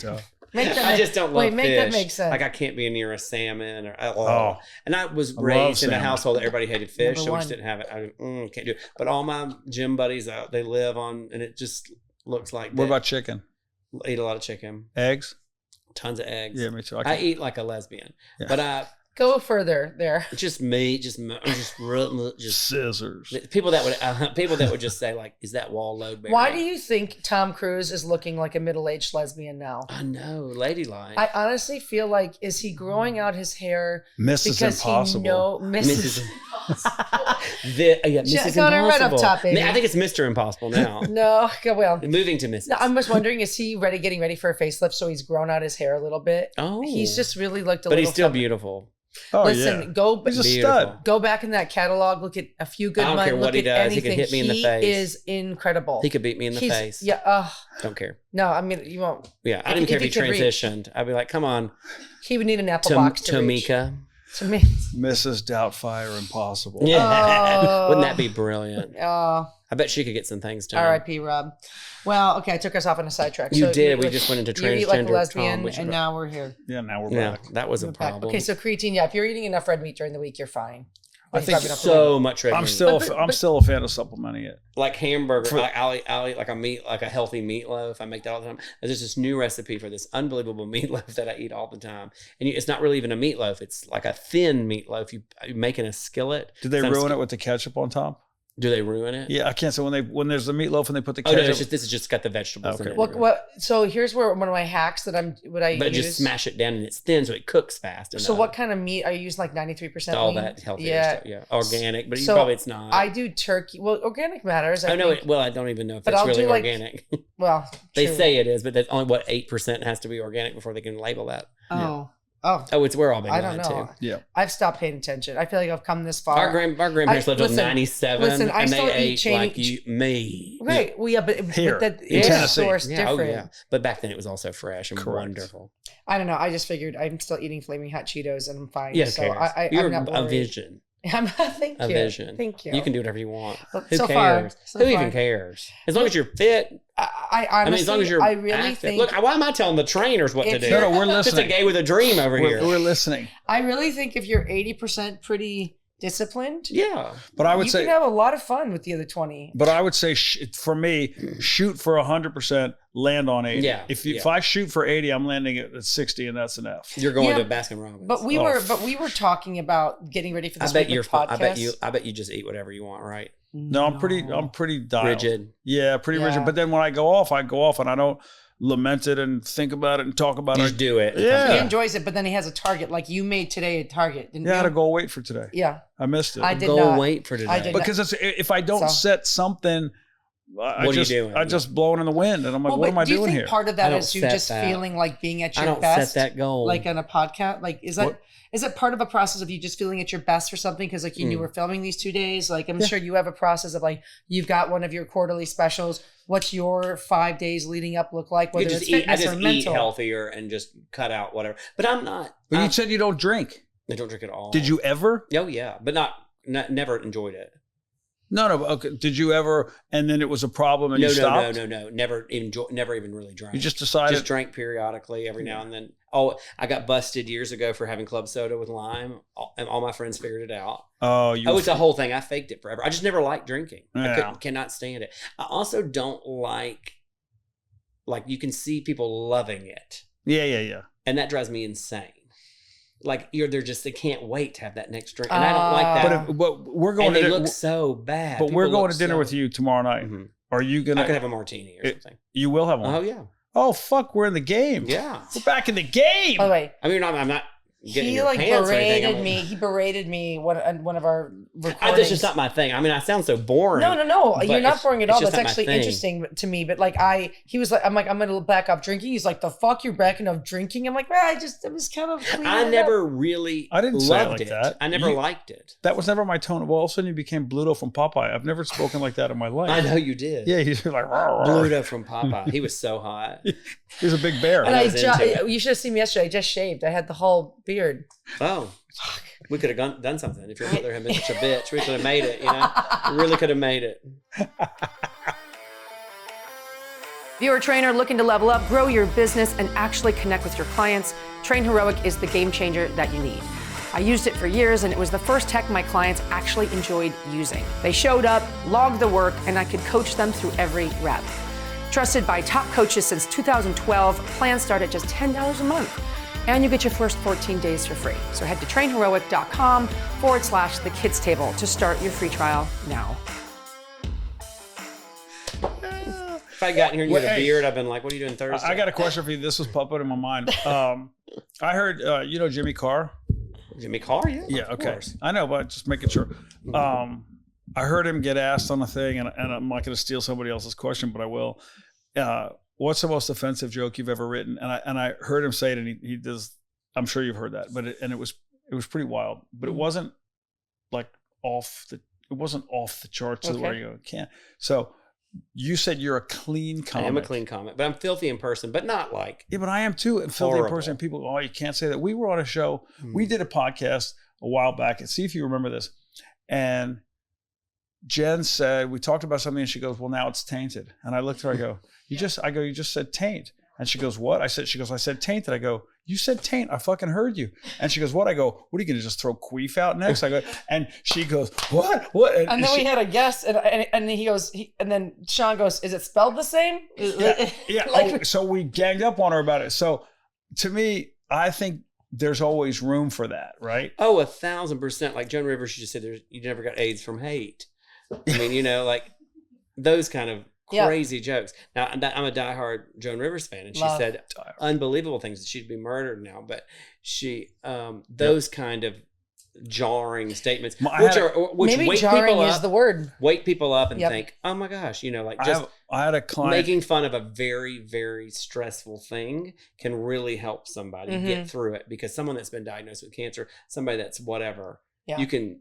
I just don't love fish. Make that make sense. Like I can't be near a salmon or And I was raised in a household that everybody hated fish, so we just didn't have it. I can't do it. But all my gym buddies, they live on, and it just looks like. What about chicken? Eat a lot of chicken. Eggs. Tons of eggs. Yeah, me too. I eat like a lesbian, but go further there. Just meat, just scissors. People that would just say like, "Is that wall load?" Why do you think Tom Cruise is looking like a middle-aged lesbian now? I know, ladylike. I honestly feel like is he growing out his hair? Mrs. Impossible. Mrs. Mrs. Gunnar, right up top, baby. I think it's Mr. Impossible now. No, well, moving to Mrs. No, I'm just wondering, is he getting ready for a facelift? So he's grown out his hair a little bit. Oh, he's just really looked a but little. But he's still beautiful. Oh, listen, he's a stud. Go back in that catalog. Look at A Few Good Men. I don't care what he does. Anything. He could hit me in the face. He is incredible. He could beat me in the face. Yeah. Don't care. No, I mean you won't. Yeah, I didn't care if he transitioned. I'd be like, come on. He would need an apple box to Tomika. Mrs. Doubtfire Impossible. Yeah. Wouldn't that be brilliant? I bet she could get some things done. R.I.P. Rob. Well, okay, I took us off on a sidetrack. You did. We just went into transgender. You eat like a lesbian, and now we're here. Yeah, now we're back. That was a problem. Okay, so creatine. Yeah, if you're eating enough red meat during the week, you're fine. I think so much red meat. I'm still a fan of supplementing it. Like hamburger, I'll eat like a healthy meatloaf. I make that all the time. There's this new recipe for this unbelievable meatloaf that I eat all the time, and it's not really even a meatloaf. It's like a thin meatloaf. You make in a skillet. Did they ruin it with the ketchup on top? Do they ruin it? Yeah, I can't say when there's a meatloaf and they put the ketchup. Oh no, this is just got the vegetables in it. So here's where one of my hacks that But just smash it down and it's thin so it cooks fast. So what kind of meat are you using? Like 93% all lean? that healthy stuff. Yeah, organic, but probably it's not. I do turkey. Well, organic matters. I know. Well, I don't even know if it's really organic. Well, they say it is, but that's only 8% has to be organic before they can label that. Oh. We're all been I don't know. Too. Yeah, I've stopped paying attention. I feel like I've come this far. Our grandparents lived till 97, and they ate like me. Right. Well, yeah, but the source different. Oh, yeah. But back then it was also fresh and wonderful. I don't know. I just figured I'm still eating Flaming Hot Cheetos and I'm fine. Yeah, so you're I'm not a vision. Thank you. A vision. Thank you. You can do whatever you want. Who cares? Who even cares? As long as you're fit. I honestly, as long as you're I really active. think. Look, why am I telling the trainers what to do? No, we're listening. Just a gay with a dream over here. We're listening. I really think if you're 80% pretty disciplined, but I would you say can have a lot of fun with the other 20. But I would say for me, shoot for 100%, land on 80. Yeah. If I shoot for 80, I'm landing at 60, and that's an F. You're going to Baskin Robbins. But we were talking about getting ready for this podcast. I bet you just eat whatever you want, right? No, I'm pretty dialed. Rigid. Yeah, pretty rigid. But then when I go off, and I don't lament it and think about it and talk about it. Just do it. Yeah. He enjoys it, but then he has a target. Like you made today a target, didn't you? I had a goal weight for today. Yeah. I missed it. I did not. Weight for today. I did because if I don't set something, what are you doing? I just blowing in the wind, and I'm like, what am I doing here? Do you think part of that is you just feeling like being at your best? I don't set that goal. Like on a podcast? Like, is it part of a process of you just feeling at your best for something? Because like you were filming these 2 days. Like I'm sure you have a process of like, you've got one of your quarterly specials. What's your 5 days leading up look like? Whether it's fitness or mental. Eat healthier and just cut out whatever. But I'm not. But you said you don't drink. I don't drink at all. Did you ever? Oh yeah, but never enjoyed it. No. Okay. Did you ever? And then it was a problem, and you stopped. No. Never even really drank. You just decided. Just drank periodically every now and then. Oh, I got busted years ago for having club soda with lime, and all my friends figured it out. It's a whole thing. I faked it forever. I just never liked drinking. Yeah. I cannot stand it. I also don't like you can see people loving it. Yeah. And that drives me insane. Like they can't wait to have that next drink, and I don't like that. But we're going. And they look so bad. But people we're going to dinner with you tomorrow night. Mm-hmm. Are you gonna? I could have a martini or something. You will have one. Oh yeah. Oh fuck, we're in the game. Yeah, we're back in the game. By the way, I mean, I'm not. He like berated me. He berated me one of our recordings. That's just not my thing. I mean, I sound so boring. No. You're not boring at all. That's actually interesting to me. But like he was like, I'm gonna back up drinking. He's like, the fuck, you're backing up drinking? I'm like, it was kind of. I never really. I didn't say it like that. I never liked it. That was never my tone. Well, all of a sudden you became Bluto from Popeye. I've never spoken like that in my life. I know you did. Yeah, he's like Bluto from Popeye. He was so hot. He was a big bear. And you should have seen me yesterday. I just shaved. I had the whole beard. Oh, we could have done something if your mother had been such a bitch. We could have made it, We really could have made it. If you're a trainer looking to level up, grow your business, and actually connect with your clients, Train Heroic is the game changer that you need. I used it for years, and it was the first tech my clients actually enjoyed using. They showed up, logged the work, and I could coach them through every rep. Trusted by top coaches since 2012, plans start at just $10 a month. And you get your first 14 days for free. So head to trainheroic.com/the kids table to start your free trial now. If I got in here and you had a beard, I've been like, what are you doing Thursday? I got a question for you. This was popping in my mind. I heard, Jimmy Carr? Jimmy Carr, yeah. Yeah, okay. Course. I know, but just making sure. I heard him get asked on a thing, and I'm not going to steal somebody else's question, but I will. What's the most offensive joke you've ever written? And I heard him say it, and he does. I'm sure you've heard that, but it was pretty wild. But it wasn't like off the charts where you go, can't. So you said you're a clean comic. I am a clean comic, but I'm filthy in person, but not like. Yeah, but I am too. And filthy in person. People go, oh, you can't say that. We were on a show. We did a podcast a while back, and see if you remember this. And Jen said, we talked about something, and she goes, well, now it's tainted. And I looked at her, I go, you just said taint. And she goes, what? I said tainted. I go, you said taint. I fucking heard you. And she goes, what? I go, what are you going to just throw queef out next? I go, and she goes, what? And then we had a guest, and he goes, and then Sean goes, is it spelled the same? Yeah. So we ganged up on her about it. So to me, I think there's always room for that, right? Oh, 1,000%. Like Joan Rivers, she just said, you never got AIDS from hate. I mean, like those kind of crazy jokes. Now, I'm a diehard Joan Rivers fan, and she said unbelievable things. She'd be murdered now, but she, those kind of jarring statements, which maybe wake jarring people is up, the word. Wake people up and think, oh my gosh, like just I had a client making fun of a very, very stressful thing can really help somebody get through it, because someone that's been diagnosed with cancer, somebody that's whatever, you can,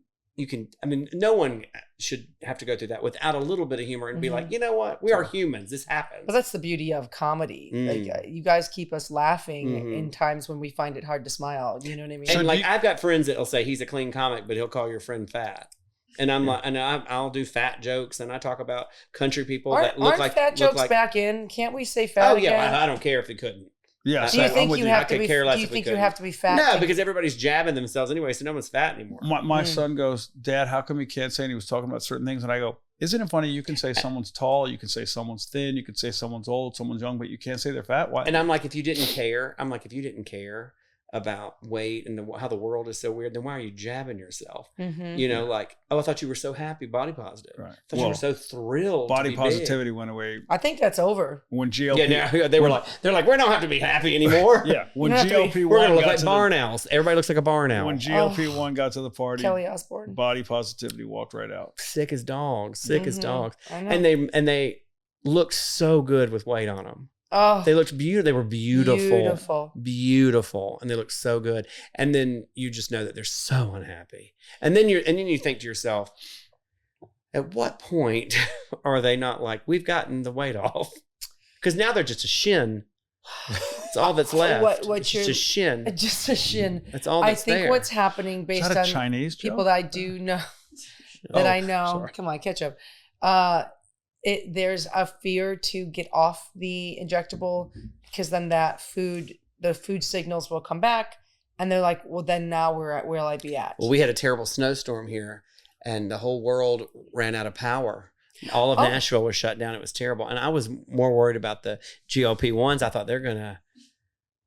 I mean, no one should have to go through that without a little bit of humor and be like, you know what? We are humans. This happens. But that's the beauty of comedy. Like, you guys keep us laughing in times when we find it hard to smile. You know what I mean? And I've got friends that'll say he's a clean comic, but he'll call your friend fat. And I'm like, and I'll do fat jokes, and I talk about country people that look like fat jokes back in. Can't we say fat? Oh yeah, I don't care if they couldn't. Yeah. Do you think you have to be? Do you think you have to be fat? No, because everybody's jabbing themselves anyway, so no one's fat anymore. My son goes, Dad, how come you can't say? And he was talking about certain things, and I go, isn't it funny? You can say someone's tall, you can say someone's thin, you can say someone's old, someone's young, but you can't say they're fat. Why? And I'm like, if you didn't care about weight and how the world is so weird, then why are you jabbing yourself? Like, oh, I thought you were so happy, body positive. Right. I thought you were so thrilled. Body positivity went away. I think that's over. When GLP, they're like, we don't have to be happy anymore. When GLP-1, we're gonna look like barn owls. Everybody looks like a barn owl. When GLP-1 got to the party, Kelly Osbourne, body positivity walked right out. Sick as dogs. And they looked so good with weight on them. Oh, they looked beautiful. They were beautiful, and they looked so good. And then you just know that they're so unhappy. And then you think to yourself, at what point are they not like, we've gotten the weight off? Because now they're just a shin. That's all that's left. Just a shin. Just a shin. That's all that's there. What's happening based on Chinese people that I do know, I know. Sorry. Come on, catch up. There's a fear to get off the injectable, because then the food signals will come back, and they're like, well, then now where will I be at? Well, we had a terrible snowstorm here, and the whole world ran out of power. All of Nashville was shut down. It was terrible. And I was more worried about the GLP-1s. I theyght they're going to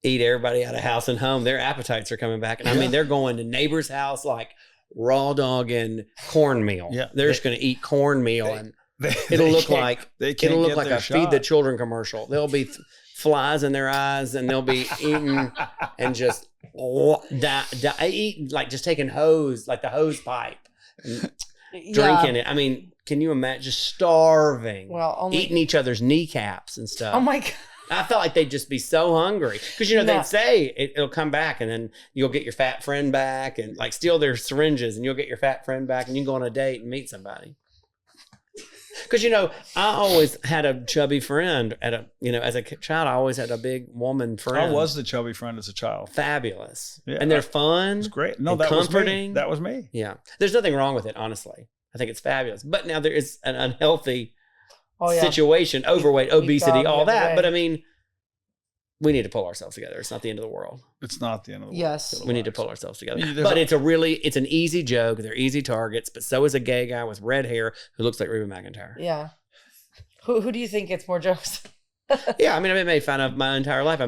eat everybody out of house and home. Their appetites are coming back. And I mean, they're going to neighbor's house like raw dog and cornmeal. Yeah. They're just going to eat cornmeal, and it'll look like a Feed the Children commercial. There'll be flies in their eyes, and they'll be eating and just eating, like just taking the hose pipe and drinking it. I mean, can you imagine just starving, eating each other's kneecaps and stuff? Oh my God. I felt like they'd just be so hungry, because they'd say it'll come back, and then you'll get your fat friend back, and like steal their syringes, and you'll get your fat friend back, and you can go on a date and meet somebody. Because, I always had a chubby friend as a child. I always had a big woman friend. I was the chubby friend as a child. Fabulous. Yeah, and they're fun. It's great. No, that comforting. That was me. Yeah. There's nothing wrong with it, honestly. I think it's fabulous. But now there is an unhealthy situation, overweight, obesity, all that. But I mean, we need to pull ourselves together. It's not the end of the world. It's not the end of the world. Yes. We need to pull ourselves together. But it's an easy joke. They're easy targets, but so is a gay guy with red hair who looks like Reba McEntire. Yeah. Who do you think gets more jokes? Yeah, I mean, I've been made fun of my entire life.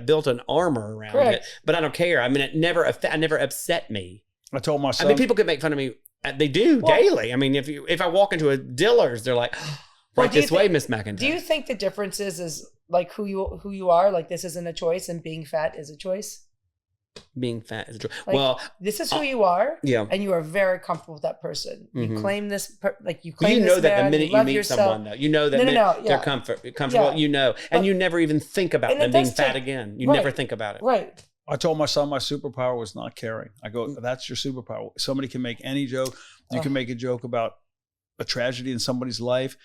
Built an armor around it, but I don't care. I mean, it never upset me. I told my son. I mean, people could make fun of me. They do daily. I mean, if I walk into a Dillard's, they're like, right this way, Miss McEntire. Do you think the difference is like who you are? Like, this isn't a choice, and being fat is a choice? Being fat is a choice. Like, this is who you are. Yeah. And you are very comfortable with that person. You claim this, you know that the minute you meet someone, though, you know that they're comfortable, and you never even think about them being fat again. You never think about it. Right. I told my son my superpower was not caring. I go, that's your superpower. Somebody can make any joke. You can make a joke about a tragedy in somebody's life,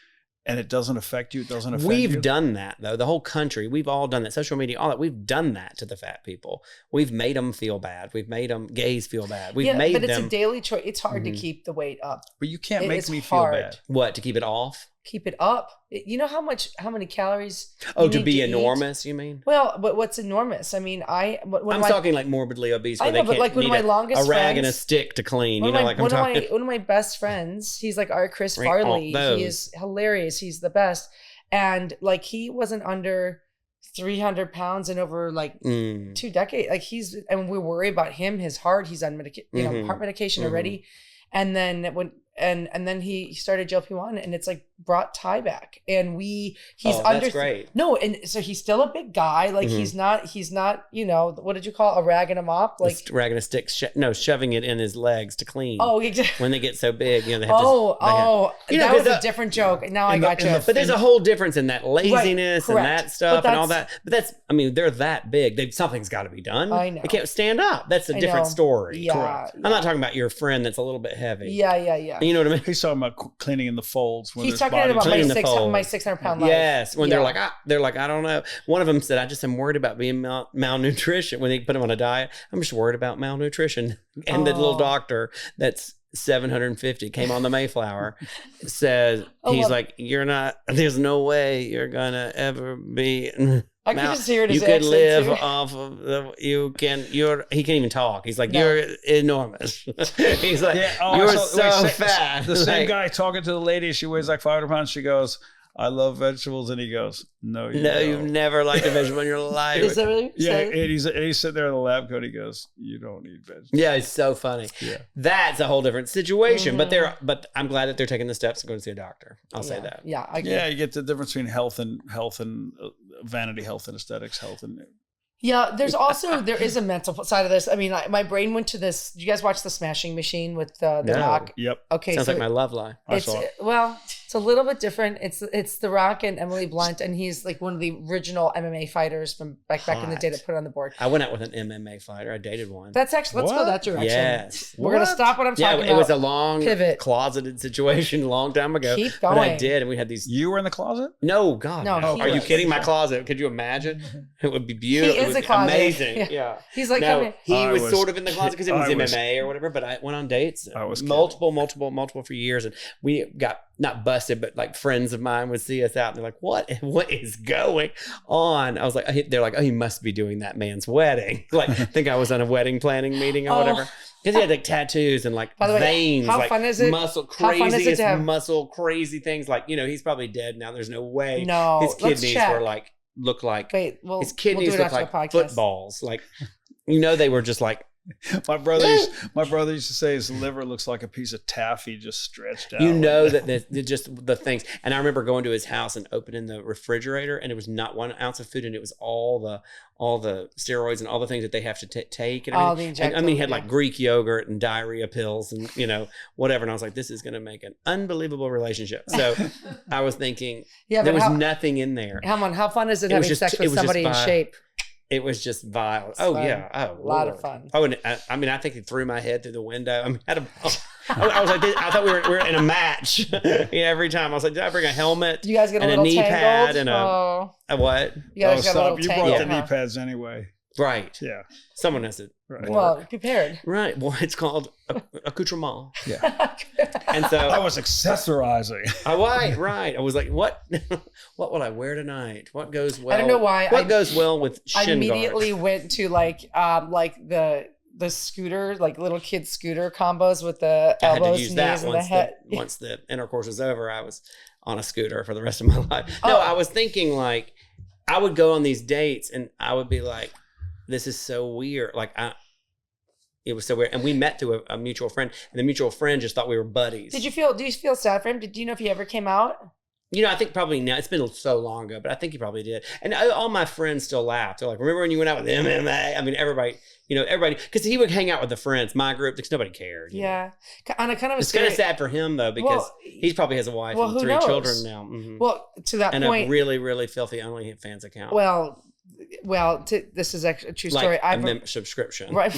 and it doesn't affect you. It doesn't affect you. We've done that, though. The whole country, we've all done that. Social media, all that. We've done that to the fat people. We've made them feel bad. We've made them gays feel bad. We've made them. But it's a daily choice. It's hard to keep the weight up. But you can't make me feel bad. What, to keep it off? keep it up. You know how many calories? Oh, to be enormous, you mean? Well, but what's enormous? I mean, I'm talking like morbidly obese. Where I know, they but can't like one of my longest a rag friends, and a stick to clean. One of my best friends. He's like our Chris Farley. He is hilarious. He's the best, and like he wasn't under 300 pounds in over like 2 decades. Like and we worry about him. His heart. He's on heart medication already, and then and then he started GLP-1 and it's like brought Ty back. And that's great. No, and so he's still a big guy. Like he's not, what did you call a rag and a mop? Like rag and a stick, shoving it in his legs to clean. Oh, exactly. When they get so big, they have that was a different joke. Now I got you. But there's a whole difference in that laziness and that stuff and all that. But they're that big. Something's got to be done. I know. They can't stand up. That's a different story. Yeah. Correct. I'm not talking about your friend that's a little bit heavy. Yeah. You know what I mean? He's talking about cleaning in the folds. He's talking about my 600 pound life. Yes, when they're like, I don't know. One of them said, I just am worried about being malnutrition. When they put him on a diet, I'm just worried about malnutrition. And the little doctor that's 750 came on the Mayflower says, he's like, there's no way you're gonna ever be. I can just hear it. You could live off of he can't even talk. He's like, you're enormous. He's like, you're so fat. The same guy talking to the lady, she weighs like 500 pounds. She goes, I love vegetables. And he goes, no, you've never liked a vegetable in your life. Is that really? Yeah. And he's sitting there in the lab coat. He goes, you don't need vegetables. Yeah. It's so funny. Yeah. That's a whole different situation, but I'm glad that they're taking the steps and going to see a doctor. I'll say that. Yeah. You get the difference between health and vanity, health and aesthetics, health and. Yeah, there is a mental side of this. I mean, my brain went to this. Did you guys watch The Smashing Machine with The Rock? Yep. Okay. Sounds like my love life. It's a little bit different. It's The Rock and Emily Blunt, and he's like one of the original MMA fighters from back in the day that put it on the board. I went out with an MMA fighter. I dated one. That's actually, let's go that direction. Yes. We're going to stop what I'm talking about. It was a long pivot closeted situation a long time ago. Keep going. But I did, and we had these. You were in the closet? No, God. No. Are you kidding? My closet. Could you imagine? It would be beautiful. He is a closet. Amazing. Yeah. He's like, he was sort of in the closet because it was MMA or whatever, but I went on dates. I was multiple for years. And we got not busted, but like friends of mine would see us out and they're like, what is going on? I was like, they're like, oh, he must be doing that man's wedding. Like, I think I was on a wedding planning meeting or whatever. Because he had like tattoos and like veins, how like fun is it? muscle, crazy things. Like, he's probably dead now. There's no way. No, his kidneys look like his kidneys look like footballs. Like, they were just like. My brother used to say his liver looks like a piece of taffy just stretched out. That just the things. And I remember going to his house and opening the refrigerator, and it was not 1 ounce of food, and it was all the steroids and all the things that they have to take. And all the injectables. And, he had like Greek yogurt and diarrhea pills and whatever. And I was like, this is going to make an unbelievable relationship. So I was thinking, there was nothing in there. How fun is it having sex with somebody in shape? It was just vile. Yeah. Oh, a lot of fun. Oh, and I think he threw my head through the window. I mean, I was like, I thought we were in a match. Every time I was like, did I bring a helmet? You guys get a little knee tangled? Pad and a what? You guys got a little You tangled, brought the knee pads anyway. Right. Yeah. Someone has to. Right. Well, prepared. Right. Well, it's called accoutrement. Yeah. And so I was accessorizing. Right. I was like, what will I wear tonight? What goes well? I don't know why. What goes well with shin guards? I immediately went to like the scooter, like little kid scooter combos with the elbows, knees, and the head. Once the intercourse was over, I was on a scooter for the rest of my life. No, I was thinking like I would go on these dates and I would be like, this is so weird. Like it was so weird. And we met through a mutual friend, and the mutual friend just thought we were buddies. Do you feel sad for him? Do you know if he ever came out? I think probably now. It's been so long ago, but I think he probably did. And all my friends still laughed. They're like, remember when you went out with MMA? I mean, everybody, because he would hang out with the friends, my group, because nobody cared. Yeah. On a kind of it's kind of sad for him, though, because he probably has a wife and 3 children now. Mm-hmm. Well, to that point. And a really, really filthy OnlyFans account. This is actually a true story. Like a subscription. Right.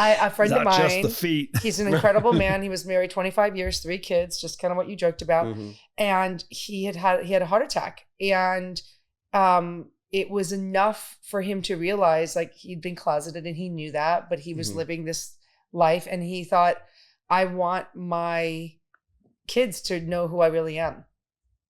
A friend of mine, just the feet. He's an incredible man. He was married 25 years, 3 kids, just kind of what you joked about. Mm-hmm. And he had a heart attack. And it was enough for him to realize, like, he'd been closeted and he knew that, but he was living this life. And he thought, I want my kids to know who I really am.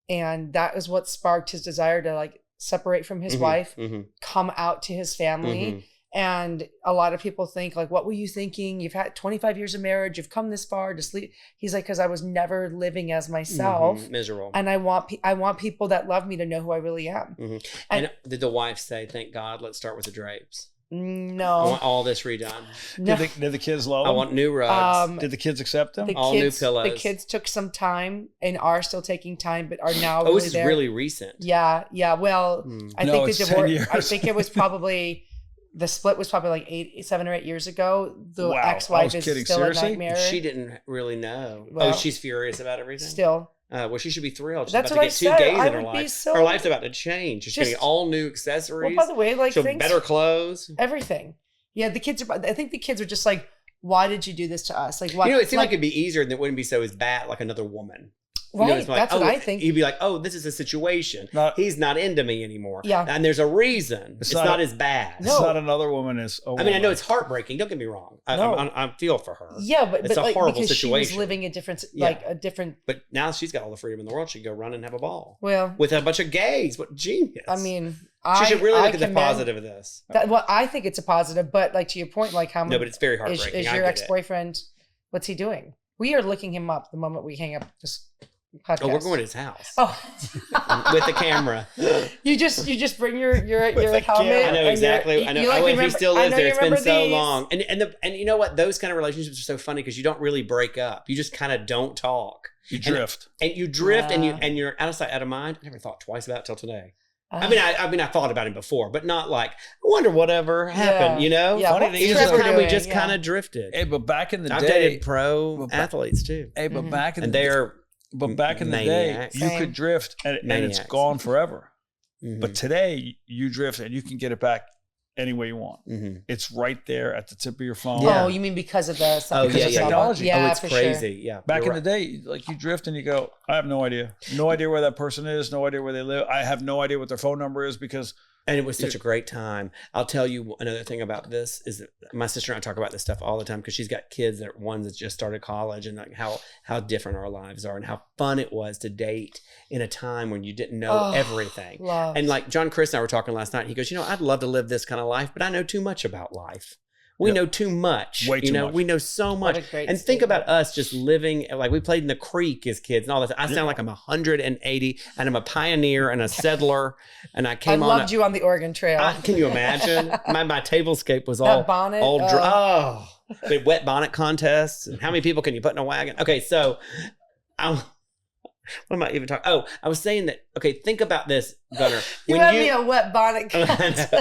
And that is what sparked his desire to like separate from his wife, come out to his family. And a lot of people think like, what were you thinking? You've had 25 years of marriage. You've come this far to sleep. He's like, cause I was never living as myself. Miserable. And I want people that love me to know who I really am. And did the wife say, thank God, let's start with the drapes? No. I want all this redone. No. Did the kids love I them? want new rugs. Did the kids accept them? All new pillows. The kids took some time and are still taking time, but are now this is really recent. Yeah. Well, I think the it's divorce, 10 years. I think it was probably, the split was probably like 7 or 8 years ago. The Wow. ex-wife is Kidding. still Seriously? a nightmare. She didn't really know. Well, she's furious about everything? Still. Well, she should be thrilled. She's That's about what to get I two said. gays I in her would be life. so- Her life's about to change. She's getting Just- all new accessories. Well, by the way, like She'll things, better clothes. everything. Yeah, the kids are, I think the kids are just like, why did you do this to us? Like, why? It seemed like it'd be easier and it wouldn't be so as bad like another woman. Right, It's like, that's what I think. You'd be like, oh, this is a situation. He's not into me anymore. Yeah. And there's a reason. It's not as bad. It's not another woman. It's a woman. I mean, I know it's heartbreaking. Don't get me wrong. I feel for her. Yeah, but it's a like, horrible because situation. she was living a different, But now she's got all the freedom in the world. She can go run and have a ball. Well, with a bunch of gays. What genius. I mean, she should really look at the commend positive of this. Well, I think it's a positive, but like to your point, like how much? No, but it's very heartbreaking. Is your ex-boyfriend? What's he doing? We are looking him up the moment we hang up this podcast. Oh, we're going to his house. Oh, with the camera. You just bring your helmet. I know exactly. I know. If he still lives there, it's been so long. And you know what? Those kind of relationships are so funny because you don't really break up. You just kind of don't talk. You drift. And you drift, and you're out of sight, out of mind. I never thought twice about it till today. I mean, I thought about him before, but not like, I wonder whatever happened, you know? Yeah, funny thing is, we just kind of drifted. Hey, but back in the I've day, dated pro athletes too. Hey, but back in and the they're back in the day, you could drift and it's gone forever. But today, you drift and you can get it back any way you want. It's right there at the tip of your phone. Yeah. Oh, you mean because of the technology? Yeah, it's crazy. Sure. Yeah. Back in the day, like you drift and you go, I have no idea where that person is, no idea where they live. I have no idea what their phone number is because. And it was such a great time. I'll tell you another thing about this is that my sister and I talk about this stuff all the time because she's got kids that ones that just started college and like how different our lives are and how fun it was to date in a time when you didn't know everything. Love. And like John Chris and I were talking last night. He goes, I'd love to live this kind of life, but I know too much about life. We know too much. Way too much. We know so much. And think about us just living, like we played in the creek as kids and all that. I sound like I'm 180 and I'm a pioneer and a settler. And I loved you on the Oregon Trail. Can you imagine? My tablescape was all bonnet, all the wet bonnet contests. And how many people can you put in a wagon? Okay, so what am I even talking? Oh, I was saying that, okay, think about this, Gunnar. You had me a wet bonnet contest.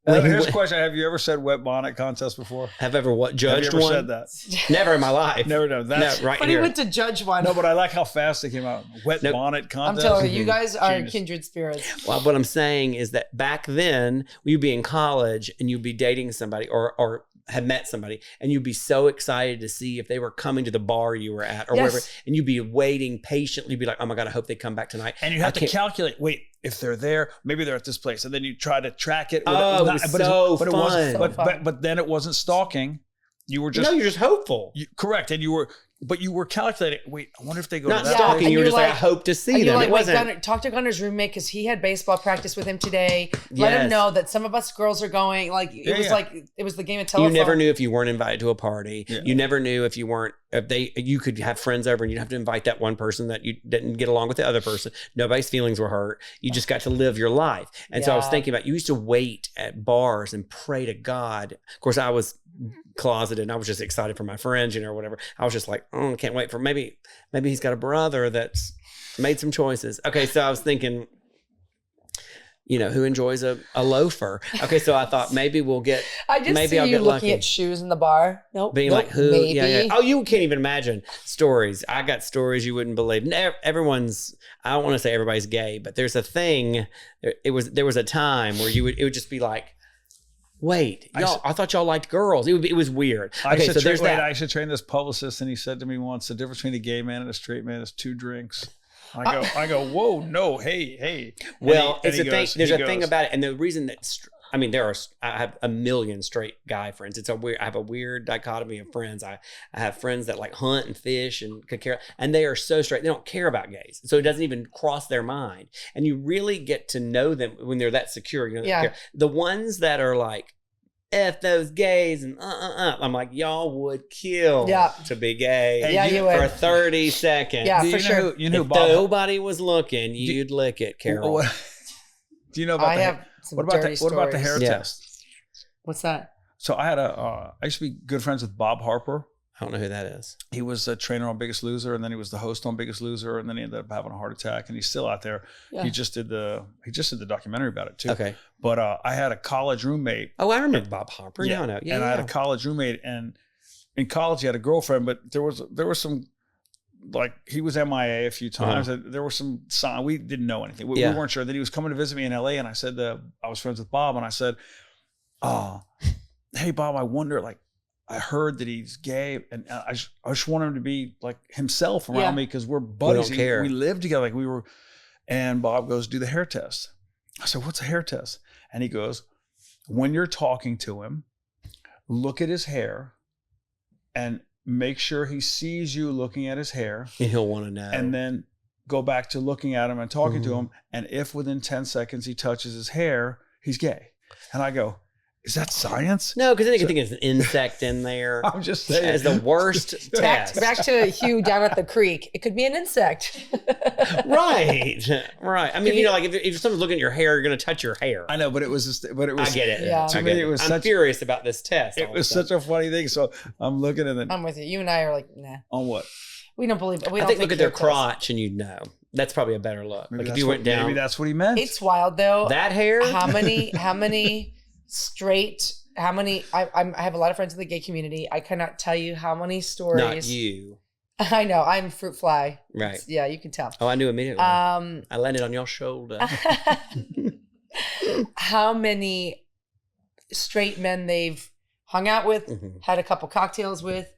Here's a question. Have you ever said wet bonnet contest before? Have ever judged one? Said that? Never in my life. Never done that. Right but here. he went to judge one. No, but I like how fast it came out. Wet bonnet contest. I'm telling you, you guys are kindred spirits. Well, what I'm saying is that back then, you'd be in college and you'd be dating somebody or had met somebody and you'd be so excited to see if they were coming to the bar you were at or wherever, and you'd be waiting patiently, be like, oh my God, I hope they come back tonight. And you have to calculate, wait, if they're there, maybe they're at this place. And then you try to track it. But then it wasn't stalking. You were just, you're just hopeful. Correct. And you were calculating, wait, I wonder if they go not to that stalking. place. You were just like, I hope to see them. Like, it wasn't. Talk to Gunnar's roommate because he had baseball practice with him today. Let him know that some of us girls are going. Like it was the game of telephone. You never knew if you weren't invited to a party. Yeah. You never knew if you could have friends over and you'd have to invite that one person that you didn't get along with the other person. Nobody's feelings were hurt. You just got to live your life. And so I was thinking about, you used to wait at bars and pray to God. Of course, I was closeted and I was just excited for my friends, or whatever. I was just like, oh, I can't wait for maybe he's got a brother that's made some choices. Okay, so I was thinking, who enjoys a loafer? Okay, so I thought maybe we'll get. I just see you looking at shoes in the bar. Being like, who? Maybe. Yeah. Oh, you can't even imagine stories. I got stories you wouldn't believe. Everyone's. I don't want to say everybody's gay, but there's a thing. There was a time where it would just be like, wait, y'all, I thought y'all liked girls. It was weird. Okay, so there's that. I should train this publicist, and he said to me once, the difference between a gay man and a straight man is 2 drinks. I go, whoa, no, hey. Well, it's a thing. There's a thing about it, and the reason that I mean, I have a million straight guy friends. I have a weird dichotomy of friends. I have friends that like hunt and fish and could care, and they are so straight. They don't care about gays. So it doesn't even cross their mind. And you really get to know them when they're that secure. You know, Yeah. The ones that are like, F those gays and I'm like, y'all would kill to be gay you would. for 30 seconds. Yeah, Do for you sure. know, you know If Bob, nobody was looking, you'd lick it, Carol. do you know about I have some what about dirty what about the hair stories. Yeah. test? What's that? So I used to be good friends with Bob Harper. I don't know who that is. He was a trainer on Biggest Loser, and then he was the host on Biggest Loser, and then he ended up having a heart attack, and he's still out there. Yeah. He just did the documentary about it too. Okay. But I had a college roommate. Oh, I remember Bob Harper. Yeah. No. Yeah, and I had a college roommate, and in college he had a girlfriend, but there was some, like, he was MIA a few times. And there were some signs. We didn't know anything. We weren't sure. Then he was coming to visit me in LA, and I said I was friends with Bob, and I said, hey Bob, I wonder, like, I heard that he's gay, and I just want him to be like himself around me because we're buddies. We don't care. We live together, like we were. And Bob goes, do the hair test. I said, what's a hair test? And he goes, when you're talking to him, look at his hair and make sure he sees you looking at his hair. And he'll want to know. And then go back to looking at him and talking to him. And if within 10 seconds he touches his hair, he's gay. And I go, is that science? No, because then you can think it's an insect in there. I'm just saying. It's the worst test. Back to Hugh down at the creek. It could be an insect. Right. I mean, like if someone's looking at your hair, you're going to touch your hair. I know, but it was I get it. Yeah. To I me, get it was I'm furious about this test. It was such a funny thing. So I'm looking at it. I'm with you. You and I are like, nah. On what? We don't believe it. We I don't think look at their hair tests. crotch and you'd know. That's probably a better look. Maybe Like if that's you went down. Maybe that's what he meant. It's wild though. That hair? How many straight? How many? I have a lot of friends in the gay community. I cannot tell you how many stories. Not you. I know. I'm fruit fly. Right. Yeah, you can tell. Oh, I knew immediately. I landed on your shoulder. How many straight men they've hung out with, had a couple cocktails with,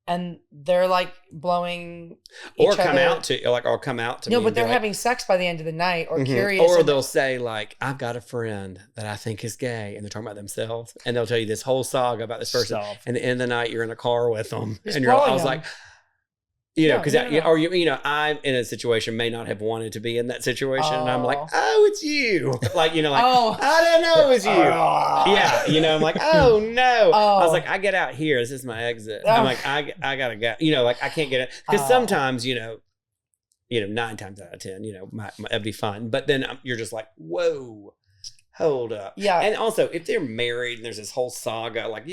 and they're like blowing or each come other. out to No, me but and be they're like, having sex by the end of the night or curious. or and- they'll say like, I've got a friend that I think is gay, and they're talking about themselves, and they'll tell you this whole saga about this person, Stop. and at the end of the night you're in a car with them, Just and I blowing was them. like, you know, No, because no. or you know, I'm in a situation may not have wanted to be in that situation, and I'm like, Oh. oh, it's you, like you know, like Oh. I didn't know it was you. Yeah, you know, I'm like, oh no. I was Oh. like, I get out here. This is my exit. Oh. I'm like, I gotta go. You know, like I can't get it because Oh. sometimes, you know, 9 times out of 10, you know, that'd be fun. But then you're just like, whoa, hold up. Yeah. And also, if they're married and there's this whole saga, like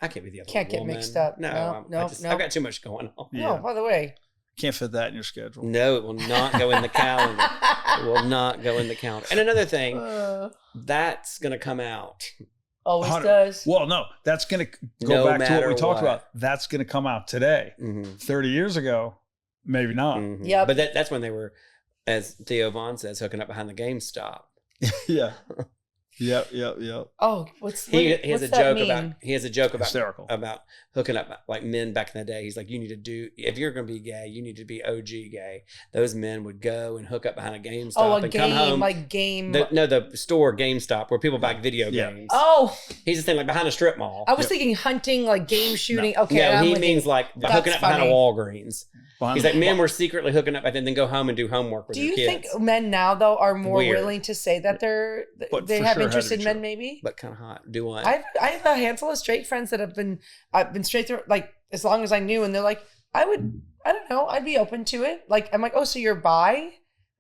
I can't be the other Can't get woman. mixed up. No, No, I've got too much going on. Yeah. No, by the way. Can't fit that in your schedule. No, it will not go in the calendar. It will not go in the calendar. And another thing, that's going to come out. Always 100 does. Well, no, that's going to No go back to what matter we talked what. about. That's going to come out today. Mm-hmm. 30 years ago, maybe not. Mm-hmm. Yep. But that's when they were, as Theo Vaughn says, hooking up behind the GameStop. Yeah. Yep. Oh, He has what's a that joke mean? about Hysterical. about hooking up like men back in the day. He's like, you need to do, if you're going to be gay, you need to be OG gay. Those men would go and hook up behind a GameStop Oh, a and game, come home. like game. The store GameStop where people buy video Yeah. games. Oh, He's just saying like behind a strip mall. I was thinking hunting, like game shooting. Okay, No, I'm he with means you. like That's hooking up behind a funny. Walgreens. Behind He's the- like, men were secretly hooking up and then go home and do homework with Do their you kids. think men now though are more Weird. willing to say that But they for have sure had to interest be in men? true. Maybe. But kind of hot. Do what? I have a handful of straight friends that I've been straight through like as long as I knew, and they're like, I don't know, I'd be open to it. Like I'm like, oh, so you're bi?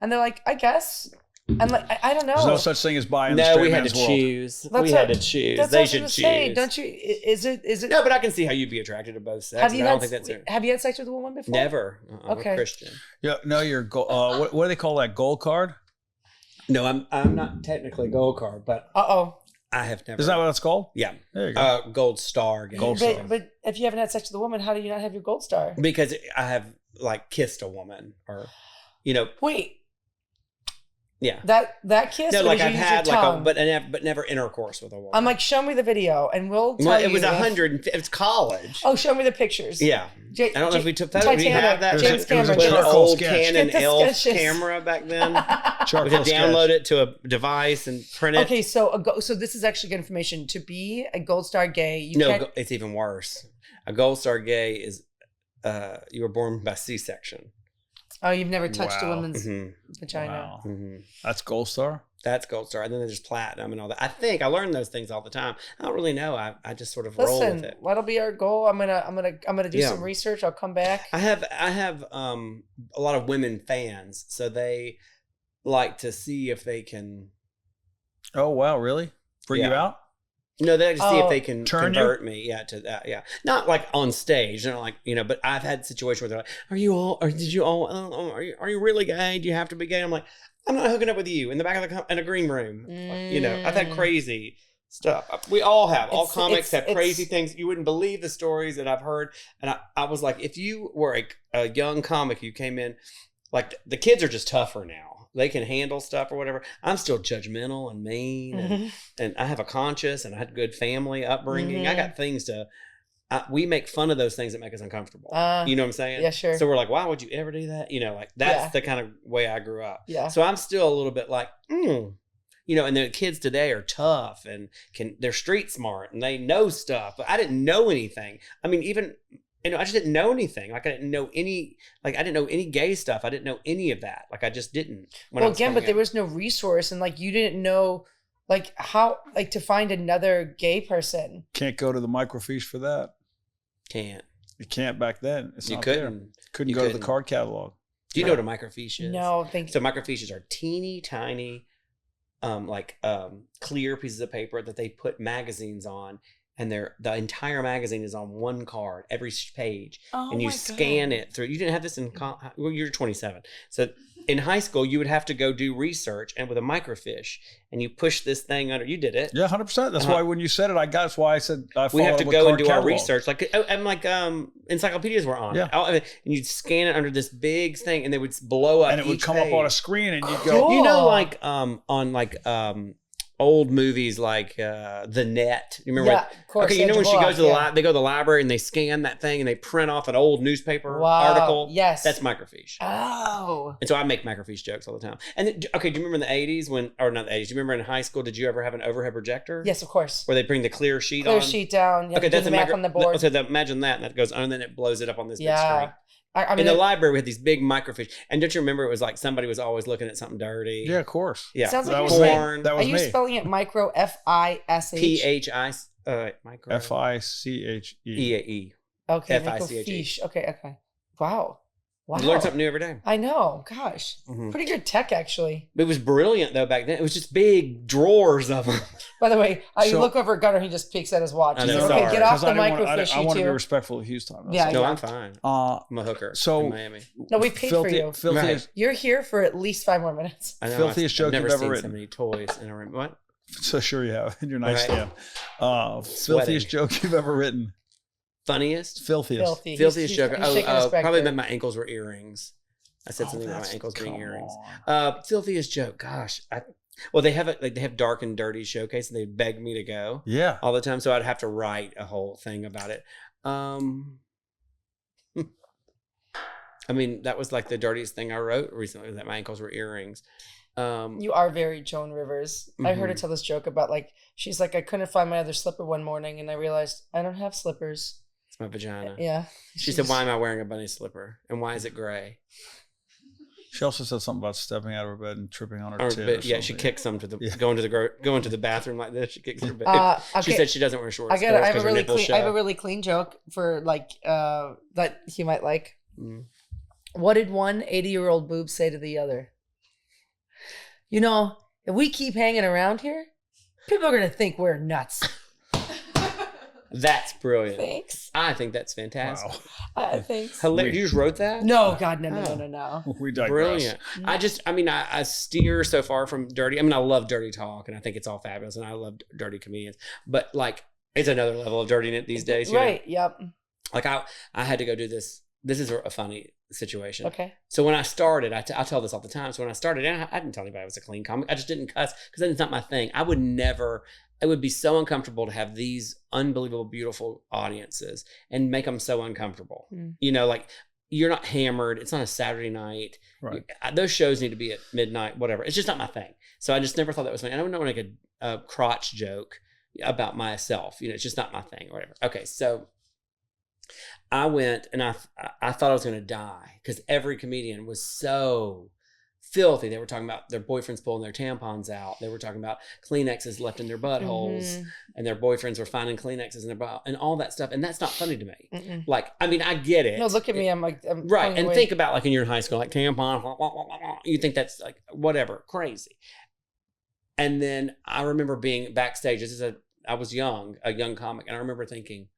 And they're like, I guess. I'm like, I don't know. There's no such thing as bi in the No, straight we had man's to world. choose. That's We what- had to choose. That's They what I was should gonna choose. say. Don't you? Is it? No, but I can see how you'd be attracted to both sexes. Have you I don't had think that's it. have you had sex with a woman before? Never. I'm Okay. a Christian. Yeah, no, you're what do they call that? Gold card? No, I'm not technically gold card, but Oh. I have never. Is that what it's called? Yeah. There you go. Gold star. Game. Gold star. But if you haven't had sex with a woman, how do you not have your gold star? Because I have like kissed a woman or, you know, Wait. Yeah. That kiss. No, or like did you I've use had your like tongue? but never intercourse with a woman. I'm like, show me the video, and we'll tell well, you. it was 100. It's college. Oh, show me the pictures. Yeah. I don't know if we took that. We have that. James Cameron. With an old sketch. Canon ELPH sketches. camera back then. Charcoal We could download sketch. it to a device and print it. Okay, so this is actually good information. To be a Gold Star gay, you can't. It's even worse. A Gold Star gay is you were born by C-section. Oh, you've never touched a Wow. woman's Mm-hmm. vagina. Wow. Mm-hmm. That's Gold Star? That's Gold Star. And then there's platinum and all that. I think I learned those things all the time. I don't really know. I just sort of roll with it. That'll be our goal. I'm gonna do some research. I'll come back. I have a lot of women fans, so they like to see if they can. Oh, wow. Really? Bring you out? No, they like to see if they can Turn convert me, to that, Not like on stage, like but I've had situations where they're like, "Are you are you really gay? Do you have to be gay?" I'm like, "I'm not hooking up with you in the back of in a green room." I've had crazy stuff. We all have. All comics have crazy things. You wouldn't believe the stories that I've heard. And I was like, if you were a young comic, you came in, like the kids are just tougher now. They can handle stuff or whatever. I'm still judgmental and mean, and I have a conscience, and I had a good family upbringing. I got things to. We make fun of those things that make us uncomfortable. You know what I'm saying? Yeah, sure. So we're like, why would you ever do that? Like that's the kind of way I grew up. Yeah. So I'm still a little bit like, and the kids today are tough and they're street smart and they know stuff. But I didn't know anything. I mean, even. I just didn't know anything. Like I didn't know any gay stuff. I didn't know any of that. Like I just didn't. There was no resource, and like you didn't know, like how, like to find another gay person. Can't go to the microfiche for that. Can't. You can't back then. You couldn't. Couldn't go to the card catalog. Do you know what a microfiche is? No, So microfiches are teeny tiny, clear pieces of paper that they put magazines on. And the entire magazine is on one card, every page. And you scan it through. You didn't have this you're 27. So in high school, you would have to go do research and with a microfiche. And you push this thing under. You did it. Yeah, 100%. That's why when you said it, that's why I said we have to go and do our research. Encyclopedias were on. Yeah. And you'd scan it under this big thing and they would blow up. And it would come up on a screen and you'd Cool. go. On old movies like The Net. You remember? Yeah, of course. Okay, when she goes to they go to the library and they scan that thing and they print off an old newspaper article. Yes. That's microfiche. Oh. And so I make microfiche jokes all the time. And do you remember in the 80s or not the 80s? Do you remember in high school, did you ever have an overhead projector? Yes, of course. Where they bring the clear sheet on? Clear sheet down. Okay, that's the math on the board. So imagine that and that goes on and then it blows it up on this big screen. I mean, in the library, we had these big microfiche. And don't you remember it was like somebody was always looking at something dirty? Yeah, of course. Yeah. Sounds like that you're was saying, me. That was are you me. spelling it micro FISH? micro. FICHE. EAE. Okay, FICHE. microfiche. Okay. Wow. You learn something new every day. I know. Gosh. Pretty good tech, actually. It was brilliant, though, back then. It was just big drawers of them. By the way, you look over at Gunnar, he just peeks at his watch. I know, He's like, sorry. okay, get off the I microfiche, want to you be two. respectful of Hugh's time. Yeah, No, I'm fine. I'm a hooker in Miami. No, we paid for you. Filthiest, You're here for at least 5 more minutes. I know, Filthiest joke I've never you've ever seen written. so many toys in a room. What? So sure you have in your nightstand. Sweating. Filthiest joke you've ever written. Funniest? Filthiest. Filthiest joke. He's shaking his back Probably there. that my ankles were earrings. I said something about my ankles being come earrings. on. Filthiest joke. Gosh. They have Dark and Dirty showcase and they'd beg me to go. Yeah. All the time. So I'd have to write a whole thing about it. I mean, that was like the dirtiest thing I wrote recently was that my ankles were earrings. You are very Joan Rivers. I heard her tell this joke about she's like, I couldn't find my other slipper one morning and I realized I don't have slippers. It's my vagina. Yeah. She said, why am I wearing a bunny slipper? And why is it gray? She also said something about stepping out of her bed and tripping on her tit. Yeah, she kicks them to go into the bathroom like this. She kicks her bed. Okay. She said she doesn't wear shorts. I have a really clean joke for that he might like. What did one 80-year-old boob say to the other? If we keep hanging around here, people are gonna think we're nuts. That's brilliant. Thanks. I think that's fantastic. Wow. Thanks. Hilarious. You just wrote that? No, God, no. We digress. Brilliant. I steer so far from dirty. I mean, I love dirty talk and I think it's all fabulous and I love dirty comedians, but it's another level of dirtiness these days. Right. Yep. I had to go do this. This is a funny situation. Okay. So when I started, I tell this all the time. So when I started, and I didn't tell anybody I was a clean comic. I just didn't cuss because it's not my thing. I would never. It would be so uncomfortable to have these unbelievable, beautiful audiences and make them so uncomfortable. You know, like you're not hammered. It's not a Saturday night. Right. Those shows need to be at midnight, whatever. It's just not my thing. So I just never thought that was funny. I don't want to make a crotch joke about myself. You know, it's just not my thing or whatever. Okay. So I went and I thought I was going to die because every comedian was so filthy. They were talking about their boyfriends pulling their tampons out. They were talking about Kleenexes left in their buttholes, and their boyfriends were finding Kleenexes in their butt and all that stuff. And that's not funny to me. Like, I mean, I get it. No, look at me. I'm right. And think about like when you're in high school, like tampon, you think that's like whatever, crazy. And then I remember being backstage. I was young, a young comic, and I remember thinking,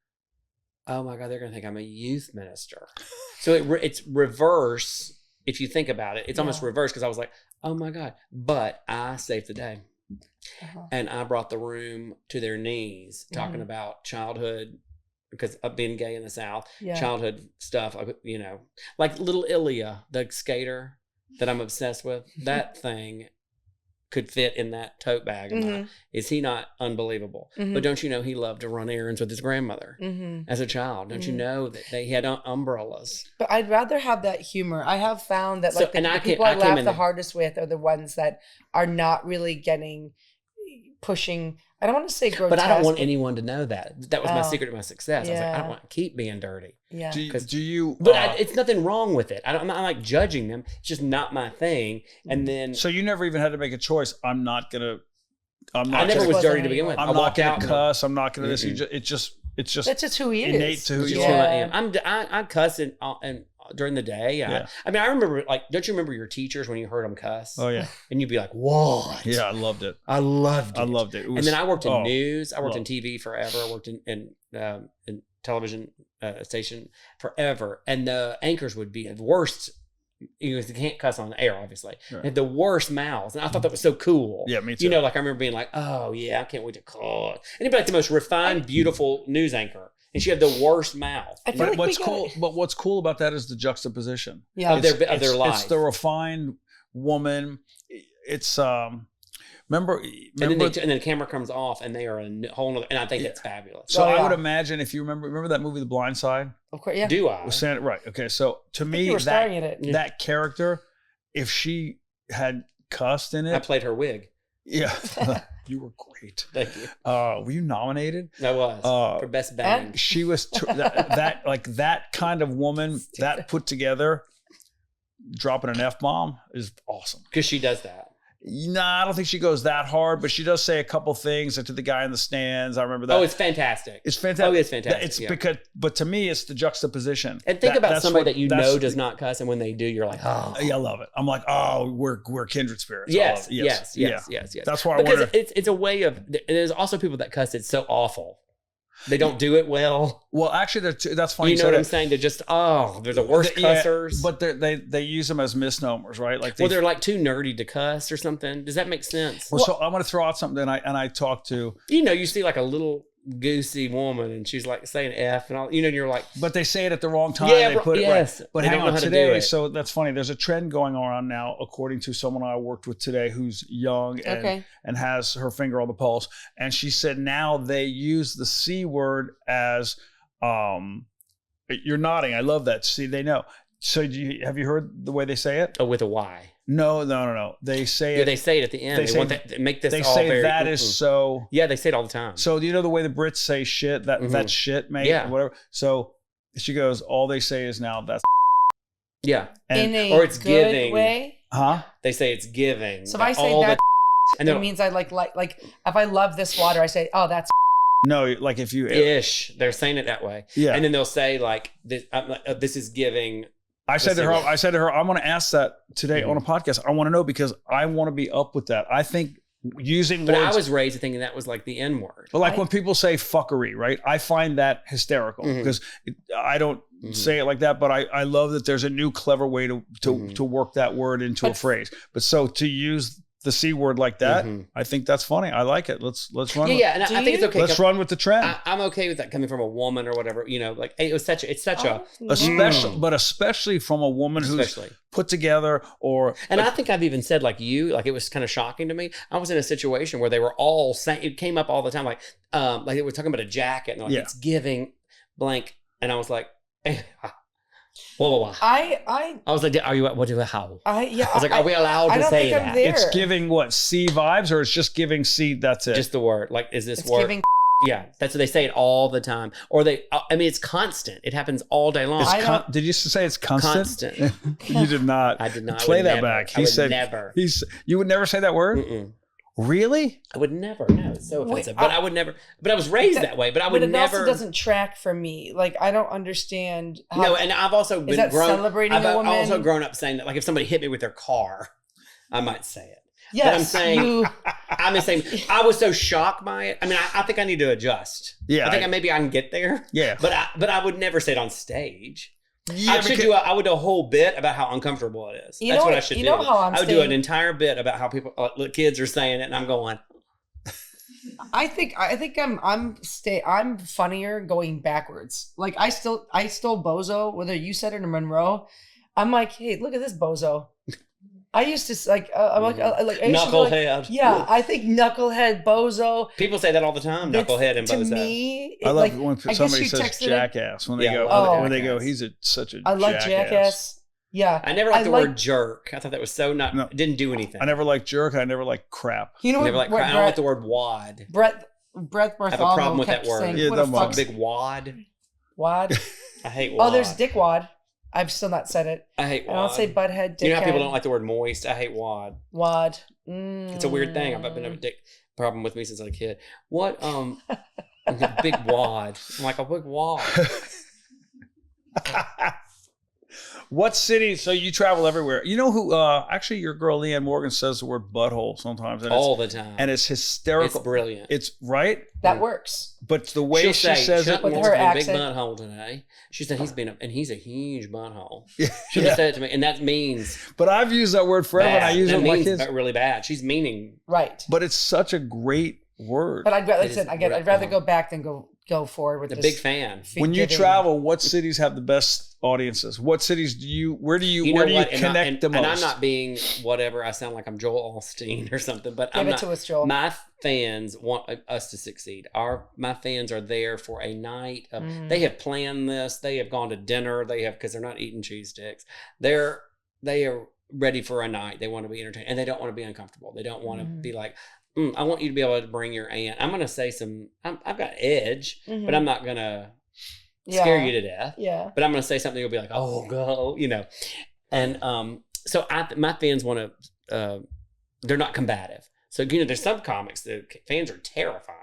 oh my God, they're going to think I'm a youth minister. So it's reverse. If you think about it, it's almost reverse because I was like, oh my God. But I saved the day. And I brought the room to their knees talking about childhood, because of being gay in the South, childhood stuff, you know, like little Ilya, the skater that I'm obsessed with, that thing could fit in that tote bag. Is he not unbelievable? But don't you know he loved to run errands with his grandmother as a child? Don't you know that he had umbrellas? But I'd rather have that humor. I have found that like the people I laugh the hardest with are the ones that are not really pushing. I don't want to say grotesque. But I don't want anyone to know that. That was my secret to my success. I was like, I don't want to keep being dirty. Yeah. Do you? But it's nothing wrong with it. I'm not like judging them. It's just not my thing. And then. So you never even had to make a choice. I never was dirty to begin with. I'm not going to cuss. I'm not going to this. It's just. That's just who he is. Innate to who you are. I am. I cuss and during the day. I mean, I remember, like, don't you remember your teachers when you heard them cuss? Oh, yeah. And you'd be like, what? Yeah, I loved it. I loved it. And then I worked in news. I worked in TV forever. I worked in television station forever. And the anchors would be the worst. You can't cuss on the air, obviously. Right. They had the worst mouths. And I thought that was so cool. Yeah, me too. You know, like I remember being like, oh, yeah, I can't wait to call. And he'd be like the most refined, beautiful news anchor. And she had the worst mouth. But what's cool about that is the juxtaposition of their life. It's the refined woman. It's remember and then the camera comes off and they are a whole nother, and I think that's fabulous. So I would imagine if you remember that movie The Blind Side? Of course, yeah. Do I? Right. Okay. So to me, that character, if she had cussed in it, I played her wig. Yeah. You were great. Thank you. Were you nominated? I was for best bang. And she was that kind of woman that put together, dropping an F-bomb is awesome. Because she does that. Nah, I don't think she goes that hard, but she does say a couple things to the guy in the stands. I remember that. Oh, it's fantastic. It's fantastic. Oh, it's fantastic. It's because, but to me, it's the juxtaposition. And think about somebody that you know does not cuss, and when they do, you're like, oh, yeah, I love it. I'm like, oh, we're kindred spirits. Yes. That's why I wonder. It's a way of. And there's also people that cuss. It's so awful. They don't do it well. Well, actually, that's funny. You know what I'm saying? They're just, they're the worst cussers. But they use them as misnomers, right? Like they're like too nerdy to cuss or something. Does that make sense? Well, so I'm going to throw out something, and I talked to. You see like a little goosey woman, and she's like saying F and all. And you're like. But they say it at the wrong time. Yeah, they put it yes. Right. But hang on today. So that's funny. There's a trend going on now, according to someone I worked with today, who's young and has her finger on the pulse. And she said now they use the C word as you're nodding. I love that. See, they know. So have you heard the way they say it? Oh, with a Y. No. They say it. They say it at the end. They want that, make this. They all say very, that is so. Yeah, they say it all the time. So you know the way the Brits say shit, that's shit, mate. Yeah. Or whatever. So she goes, all they say is now that's. Yeah. Or it's good giving way. Huh? They say it's giving. So if I say that, and it means I like if I love this water, I say, oh, that's. No, like if you ish, they're saying it that way. Yeah. And then they'll say like this is giving. I said to her, I'm going to ask that today on a podcast. I want to know because I want to be up with that. I think using But words, I was raised thinking that was like the N word. But like when people say fuckery, right? I find that hysterical because I don't say it like that, but I love that there's a new clever way to work that word into a phrase. But so to use the C word like that, I think that's funny. I like it. Let's run. Yeah, and I think it's okay. Let's run with the trend. I'm okay with that coming from a woman or whatever. You know, like it's such a especially from a woman who's put together And I think I've even said like it was kind of shocking to me. I was in a situation where they were all saying, it came up all the time, like they were talking about a jacket and like it's giving blank, and I was like. Whoa. I was like, are you? What do? How? I was like, are we allowed to say that? It's giving what C vibes, or it's just giving C. That's it. Just the word. Like, is this word? Giving yeah, that's what they say it all the time. Or I mean, it's constant. It happens all day long. Did you say it's constant? Constant. You did not. I did not. Play that back. He said never. You would never say that word. Really? I would never. No, it's so offensive. But I would never. But I was raised that way. But I would never. It also doesn't track for me. Like, I don't understand. No, and I've also been celebrating a woman? I've also grown up saying that. Like, if somebody hit me with their car, I might say it. Yes, but I'm saying, I was so shocked by it. I mean, I think I need to adjust. Yeah, I think maybe I can get there. Yeah, but I would never say it on stage. Yeah, I would do a whole bit about how uncomfortable it is. That's what I should do. I would do an entire bit about how people, kids are saying it, and I'm going. I think I'm funnier going backwards. Like I stole bozo, whether you said it or Monroe. I'm like, hey, look at this bozo. I used to I'm like knucklehead. Yeah, I think knucklehead, bozo. People say that all the time. Knucklehead and bozo. To me, I love when somebody says jackass when they go. He's such a. I like jackass. Yeah, I never liked the word jerk. I thought that was so it didn't do anything. I never liked jerk. I never liked crap. You know what? I don't like the word wad. Brett Bartholomew. I have a problem with that word. Saying, a big wad. Wad. I hate wad. Oh, there's dickwad. I've still not said it. I hate wad. I don't say butthead, dickhead. You know how people don't like the word moist? I hate wad. Wad. It's a weird thing. I've been a dick problem with me since I was a kid. What? A big wad. I'm like, a big wad. What city? So you travel everywhere. You know who? Actually, your girl Leanne Morgan says the word butthole sometimes. All the time. And it's hysterical. It's brilliant. It's right. That works. But the way she says it with her accent. Big butthole today. She said he's a huge butthole. She just said it to me, and that means. But I've used that word forever, and I use it with my kids. Really bad. She's meaning. Right. But it's such a great word. But I'd rather go back than go forward with this. A big fan. When you travel, what cities have the best audiences? What cities where do you connect the most? And I'm not being whatever. I sound like I'm Joel Osteen or something, but Give it to us, Joel. My fans want us to succeed. My fans are there for a night of, they have planned this. They have gone to dinner. Because they're not eating cheese sticks. They are ready for a night. They want to be entertained, and they don't want to be uncomfortable. They don't want to be like, I want you to be able to bring your aunt. I'm going to say I've got edge, but I'm not going to scare you to death. Yeah. But I'm going to say something you'll be like, oh, go, And so my fans want to, they're not combative. So, there's some comics, the fans are terrifying.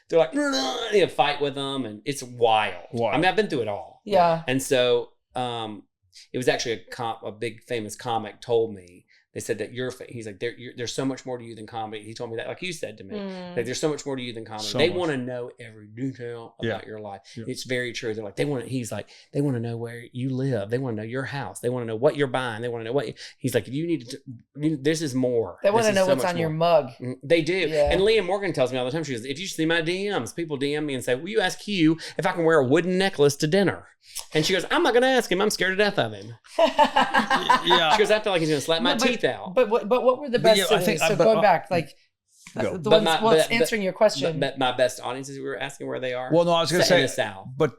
They're like, they fight with them, and it's wild. I mean, I've been through it all. Yeah. And so it was actually a big famous comic told me, they said that he's like, there's so much more to you than comedy. He told me that, like you said to me, like there's so much more to you than comedy. They want to know every detail about your life. Yeah. It's very true. They're like, they want to know where you live. They want to know your house. They want to know what you're buying. They want to know he's like, you need to, this is more. They want to know what's on your mug. They do. Yeah. And Leanne Morgan tells me all the time, she goes, if you see my DMs, people DM me and say, will you ask Hugh if I can wear a wooden necklace to dinner? And she goes, I'm not going to ask him. I'm scared to death of him. Yeah. She goes, I feel like he's going to slap my teeth out. But what were the best cities? Going back, like answering your question. But my best audiences, we were asking where they are. Well, no, I was going to say in the South. But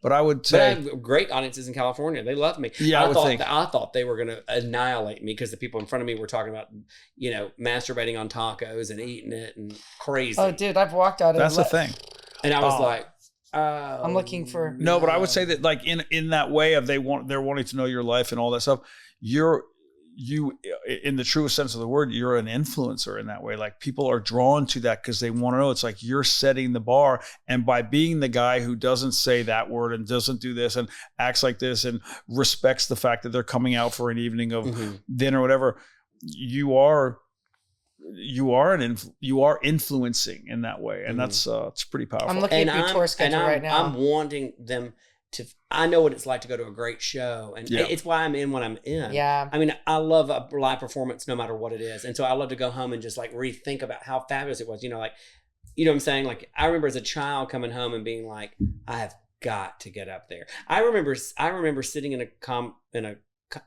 but I would say, but I have great audiences in California. They love me. Yeah, I thought they were going to annihilate me because the people in front of me were talking about, masturbating on tacos and eating it and crazy. Oh, dude, I've walked out of That's the thing. And I was like. I'm looking for no, but I would say that like in that way of they're wanting to know your life and all that stuff. You in the truest sense of the word, you're an influencer in that way. Like people are drawn to that because they want to know. It's like you're setting the bar, and by being the guy who doesn't say that word and doesn't do this and acts like this and respects the fact that they're coming out for an evening of dinner or whatever, you are influencing in that way, and that's it's pretty powerful. I'm looking at your tour schedule right now. I'm wanting them I know what it's like to go to a great show, and it's why I'm in what I'm in. Yeah. I mean, I love a live performance no matter what it is. And so I love to go home and just like rethink about how fabulous it was. You know, like, you know what I'm saying? Like, I remember as a child coming home and being like, I have got to get up there. I remember sitting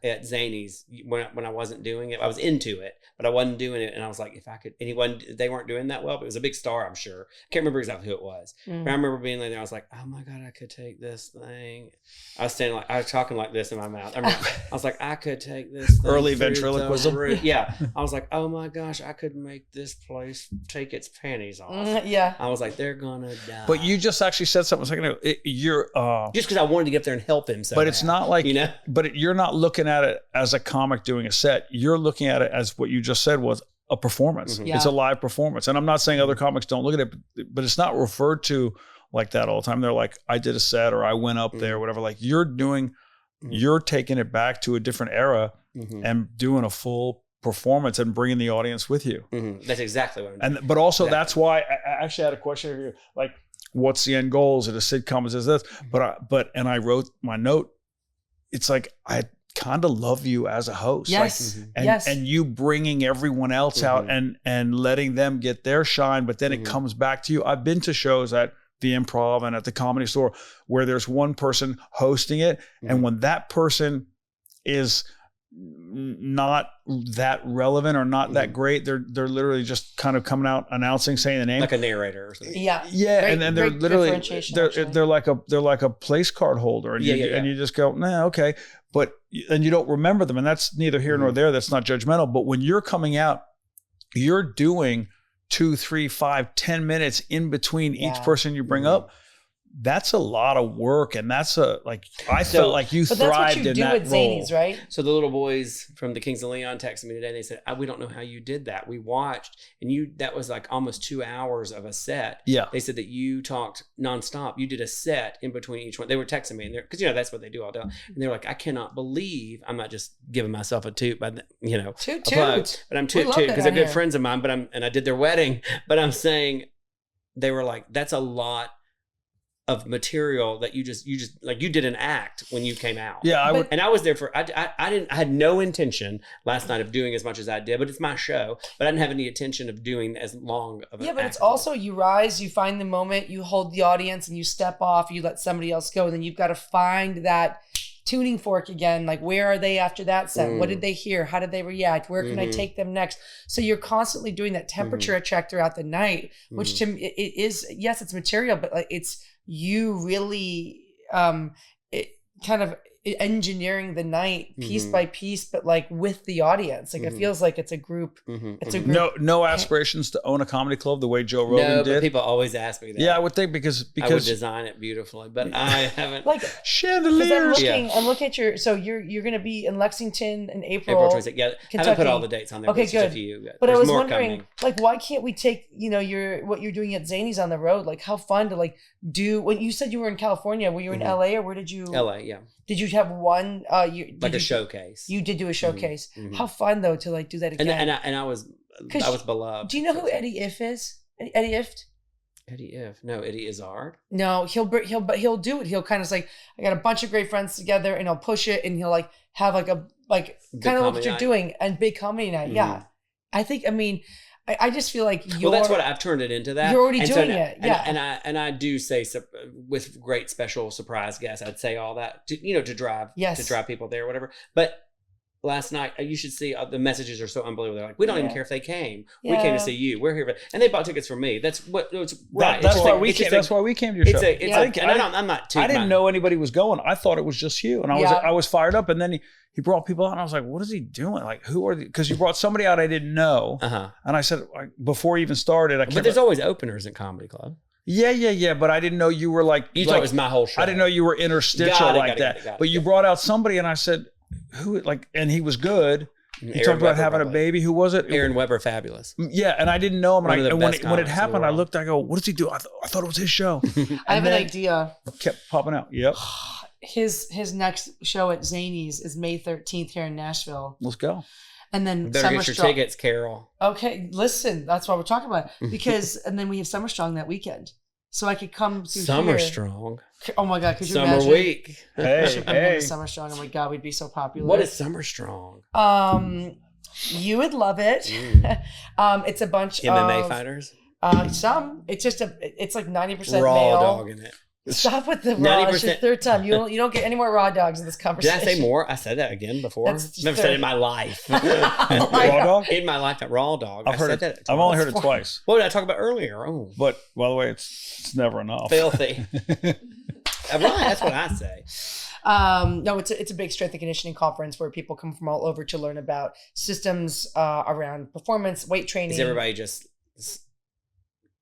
at Zanies when I wasn't doing it. I was into it, but I wasn't doing it. And I was like, if I could, they weren't doing that well, but it was a big star, I'm sure. I can't remember exactly who it was. But I remember being there. I was like, oh my God, I could take this thing. I was talking like this in my mouth. I was like, I could take this thing. Early ventriloquism. Yeah. I was like, oh my gosh, I could make this place take its panties off. Yeah. I was like, they're gonna die. But you just actually said something a second ago. You're just because I wanted to get up there and help him. So but it's not like, you know, but you're not looking at it as a comic doing a set. You're looking at it as what you just said was a performance. Mm-hmm. Yeah. It's a live performance. And I'm not saying other comics don't look at it, but it's not referred to like that all the time. They're like, I did a set or I went up there, whatever. Like you're taking it back to a different era and doing a full performance and bringing the audience with you. That's exactly what I'm doing. But also that's why I actually had a question for you, like, what's the end goals of a sitcom? Is this? And I wrote my note. It's like, I kind of love you as a host. Yes. Like, and you bringing everyone else out and letting them get their shine, but then it comes back to you. I've been to shows at the Improv and at the Comedy Store where there's one person hosting it. And when that person is not that relevant or not that great, they're literally just kind of coming out announcing, saying the name, like a narrator or something. Yeah. And then they're literally they're like a place card holder, and and you just go, nah, okay, and you don't remember them, and that's neither here nor there. That's not judgmental. But when you're coming out, you're doing 2, 3, 5, 10 minutes in between each person you bring up. That's a lot of work, and that's I felt like you thrived in that role. But that's what you do at Zanies, right? So the little boys from the Kings of Leon texted me today. They said, we don't know how you did that. We watched, and that was like almost 2 hours of a set. Yeah. They said that you talked nonstop. You did a set in between each one. They were texting me, and because that's what they do all day. And they're like, I cannot believe, I'm not just giving myself a toot, but toot, but I'm toot because they're good friends of mine. And I did their wedding. But I'm saying, they were like, that's a lot of material that you just like, you did an act when you came out. Yeah. I was there I had no intention last night of doing as much as I did, but it's my show, but I didn't have any intention of doing as long of an act. But it's also, you rise, you find the moment, you hold the audience, and you step off, you let somebody else go. And then you've got to find that tuning fork again. Like, where are they after that set? What did they hear? How did they react? Where can I take them next? So you're constantly doing that temperature check throughout the night, which to me, it is, yes, it's material, but like, it's you really kind of engineering the night piece by piece, but like with the audience. Like it feels like it's a group. It's a group. No aspirations to own a comedy club the way Joe Rogan did. But people always ask me that. Yeah, I would think because I would design it beautifully, but I haven't. Like chandeliers. I'm looking at your. So you're going to be in Lexington in April. April 26th. Yeah, Kentucky. I haven't put all the dates on there. Okay, good. But I was wondering, like, why can't we take what you're doing at Zanies on the road? Like, how fun to like do. When you said you were in California, were you in LA or where did you? LA, yeah. Did you have one? A showcase. You did do a showcase. How fun though to like do that again. And I was beloved. Do you know who Eddie Iff is? Eddie Ift? Eddie Iff? No, Eddie Izzard. No, he'll do it. He'll kind of like, I got a bunch of great friends together, and he'll push it, and he'll like have like kind of what you're doing, and big comedy night. Yeah, I think. I mean, I just feel like that's what I've turned it into. That you're already doing it. Yeah, and I do say with great special surprise guests, I'd say all that to drive people there, or whatever. But last night, you should see the messages are so unbelievable. They're like, we don't even care if they came. We came to see you. We're here, and they bought tickets for me. That's what. Right. That's why we came. That's why we came to your show. I'm not. I didn't know anybody was going. I thought it was just you, and I was fired up. And then he brought people out, and I was like, what is he doing? Like, who are they? Because you brought somebody out I didn't know. And I said, before he even started, but there's always openers in comedy club. Yeah. But I didn't know you were like. You thought it was my whole show. I didn't know you were interstitial like that. But you brought out somebody, and I said, who? Like, and he was good. He talked about having a baby. Who was it? Aaron Weber, fabulous. Yeah, and I didn't know him. And when it happened, I looked. I go, "What does he do?" I thought it was his show. I have an idea. Kept popping out. Yep. His next show at Zanies is May 13th here in Nashville. Let's go. And then better get your tickets, Carol. Okay, listen, that's why we're talking about it. Because and then we have Summer Strong that weekend. so I could come through Summer here. Strong. Oh my God, could you Summer imagine? Week. I should come Hey, into Summer Strong. Oh my God, we'd be so popular. What is Summer Strong? You would love it. It's a bunch MMA of fighters? Some. It's just it's like 90% Raw male. dog in it. Stop with the raw. It's your 90%. third time. You don't get any more raw dogs in this Did conversation. I say more? I said that again before. That's Never said it in my life. Oh my Raw God. dog? In my life, that raw dog. I've heard said it. that. I've only heard it twice. What did I talk about earlier? Oh, But by the way, it's never enough. filthy. Right, that's what I say. No, it's a big strength and conditioning conference where people come from all over to learn about systems around performance, weight training. Is everybody just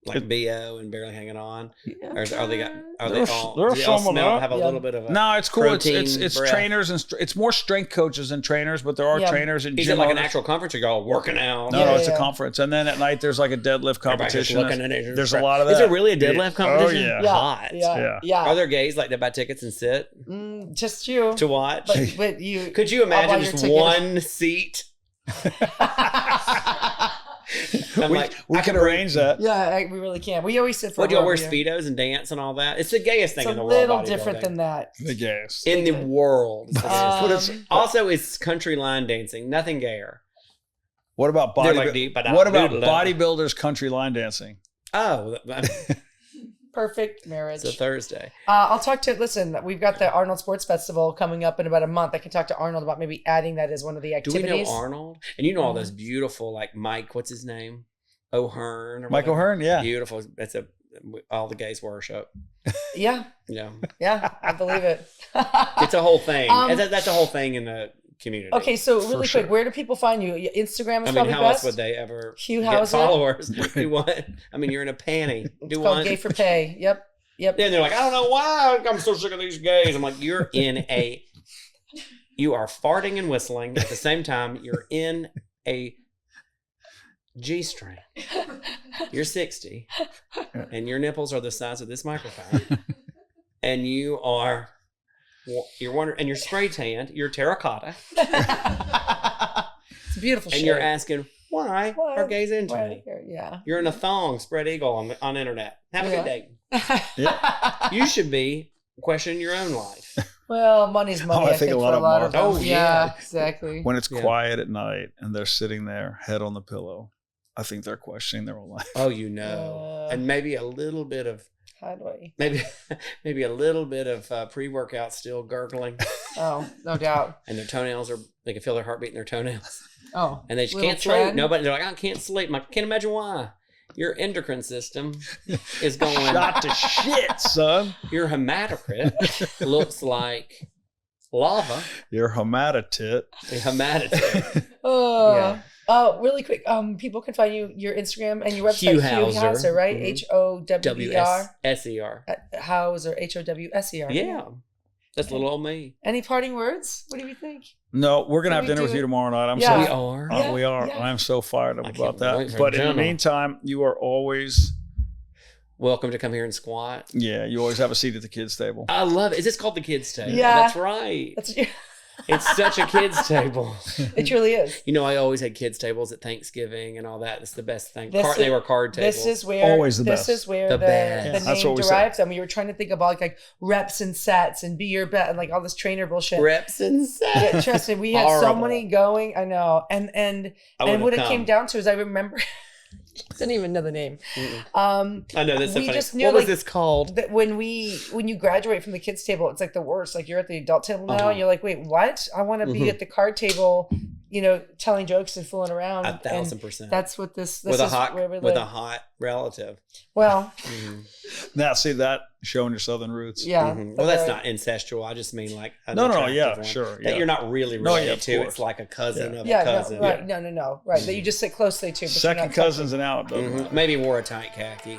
like BO and barely hanging on, or are they all? Do they all smell, have a little bit of a No, it's cool. It's breath? trainers and it's more strength coaches than trainers, but there are trainers and Is gym it like an owners. actual conference or y'all working out? No, it's a conference, and then at night there's like a deadlift Everybody just competition. looking at it. There's a lot of that. Is there really a deadlift competition? Oh, yeah. Hot. Yeah. Are there gays like that buy tickets and sit Just you. to watch? But you. Could you I'll buy imagine your just ticket. one seat? We can arrange that. Yeah, we really can. We always sit for. What do y'all wear review. Speedos and dance and all that? It's the gayest thing It's in a the world. little different bodybuilding. than that. The gas. In the world. Also, Um, it's country line dancing. Nothing gayer. What about They're like deep, but What about doodle. bodybuilders country line dancing? Oh, Perfect marriage. it's a Thursday. I'll talk to. Listen, we've got the Arnold Sports Festival coming up in about a month. I can talk to Arnold about maybe adding that as one of the Do activities. we know Arnold? And you know all those beautiful, like Mike, what's his name? O'Hearn. Or Mike whatever. O'Hearn, yeah. Beautiful. That's all the gays worship. Yeah, Yeah. yeah, I believe it. It's a whole thing. Um, that's a whole thing in the community. Okay, so really sure. quick, where do people find you? Instagram is I mean, probably how best. else would they ever Hugh get Howser? followers? Do what? I mean, you're in a panty. Do It's called one. Gay for Pay. Yep. Then they're like, I don't know why I'm so sick of these gays. I'm like, you are farting and whistling at the same time. You're in a G-string. You're 60, and your nipples are the size of this microphone, and you're wondering, and you're spray tanned. You're terracotta, It's a beautiful. and shade. you're asking why are gays into me? Yeah. You're in a thong, spread eagle on internet. Have a good day. Yeah. You should be questioning your own life. Well, money's money. I think a lot for of a lot them of are. them. Oh, yeah, yeah. exactly. When it's Yeah. quiet at night and they're sitting there, head on the pillow, I think they're questioning their own life. Oh, you know, and maybe a little bit of How do I? maybe a little bit of pre-workout still gurgling, Oh, no doubt. and their toenails they can feel their heartbeat in their toenails, Oh, and they just little can't sleep. trend. Nobody, they're like, I can't sleep. I'm like, can't imagine why. Your endocrine system is going Shot to shit, son. Your hematocrit looks like lava. Your hematocrit. The hematocrit. Oh, Yeah. Really quick. People can find you your Instagram and your website. Hugh Howser. Right? Mhm. HOWER. WSER. Howser. HOWSER. Yeah. That's little old me. Any parting words? What do you think? No, we're gonna Can have we dinner do with you it? tomorrow night. I'm Yeah. We so are. Yeah. we are. yeah. I'm so fired up I about can't wait that. for But in the dinner. meantime, you are always Welcome to come here and squat. you always have a seat at the kids' table. I love it. Is this called the kids' table? Yeah. That's right. That's It's such a kids' table. it. Truly is. You know, I always had kids' tables at Thanksgiving and all that. It's the best thing. This They is- were card tables. This is where Always the best. This is where The the best. the Yeah, that's name what we derives. I mean, you were trying to think about like reps and sets and be your bet and like all this trainer bullshit. Reps and sets. Yeah, trust me, we had so Horrible. many going. I know, and I would've what it come. came down to is I remember. Didn't even know the name. I know that's so We funny. just knew, What was like, this called? That when you graduate from the kids table, it's like the worst. Like you're at the adult table now, Uh-huh. and you're like, wait, what? I want to be at the card table, telling jokes and fooling around. 1,000%. That's what this with a is hot where we with live. a hot relative. Well, Now, see that showing your southern roots. yeah. Mhm. but Well, that's they're- not incestual. I just mean like an No, attractive yeah, one sure, that yeah. you're not really No, related yeah, of to. course. It's like a cousin of a Yeah, cousin. no, right. No. Right. That you just sit closely to. But you're Second not cousins and out. doesn't Mhm. matter. Maybe wore a tight khaki.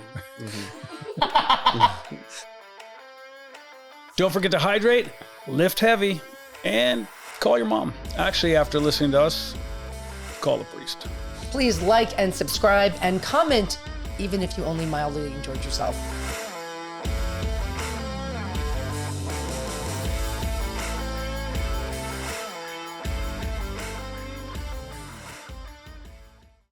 Don't forget to hydrate, lift heavy, and call your mom. Actually, after listening to us, call the priest. touching. Please like and subscribe and comment, even if you only mildly enjoyed yourself.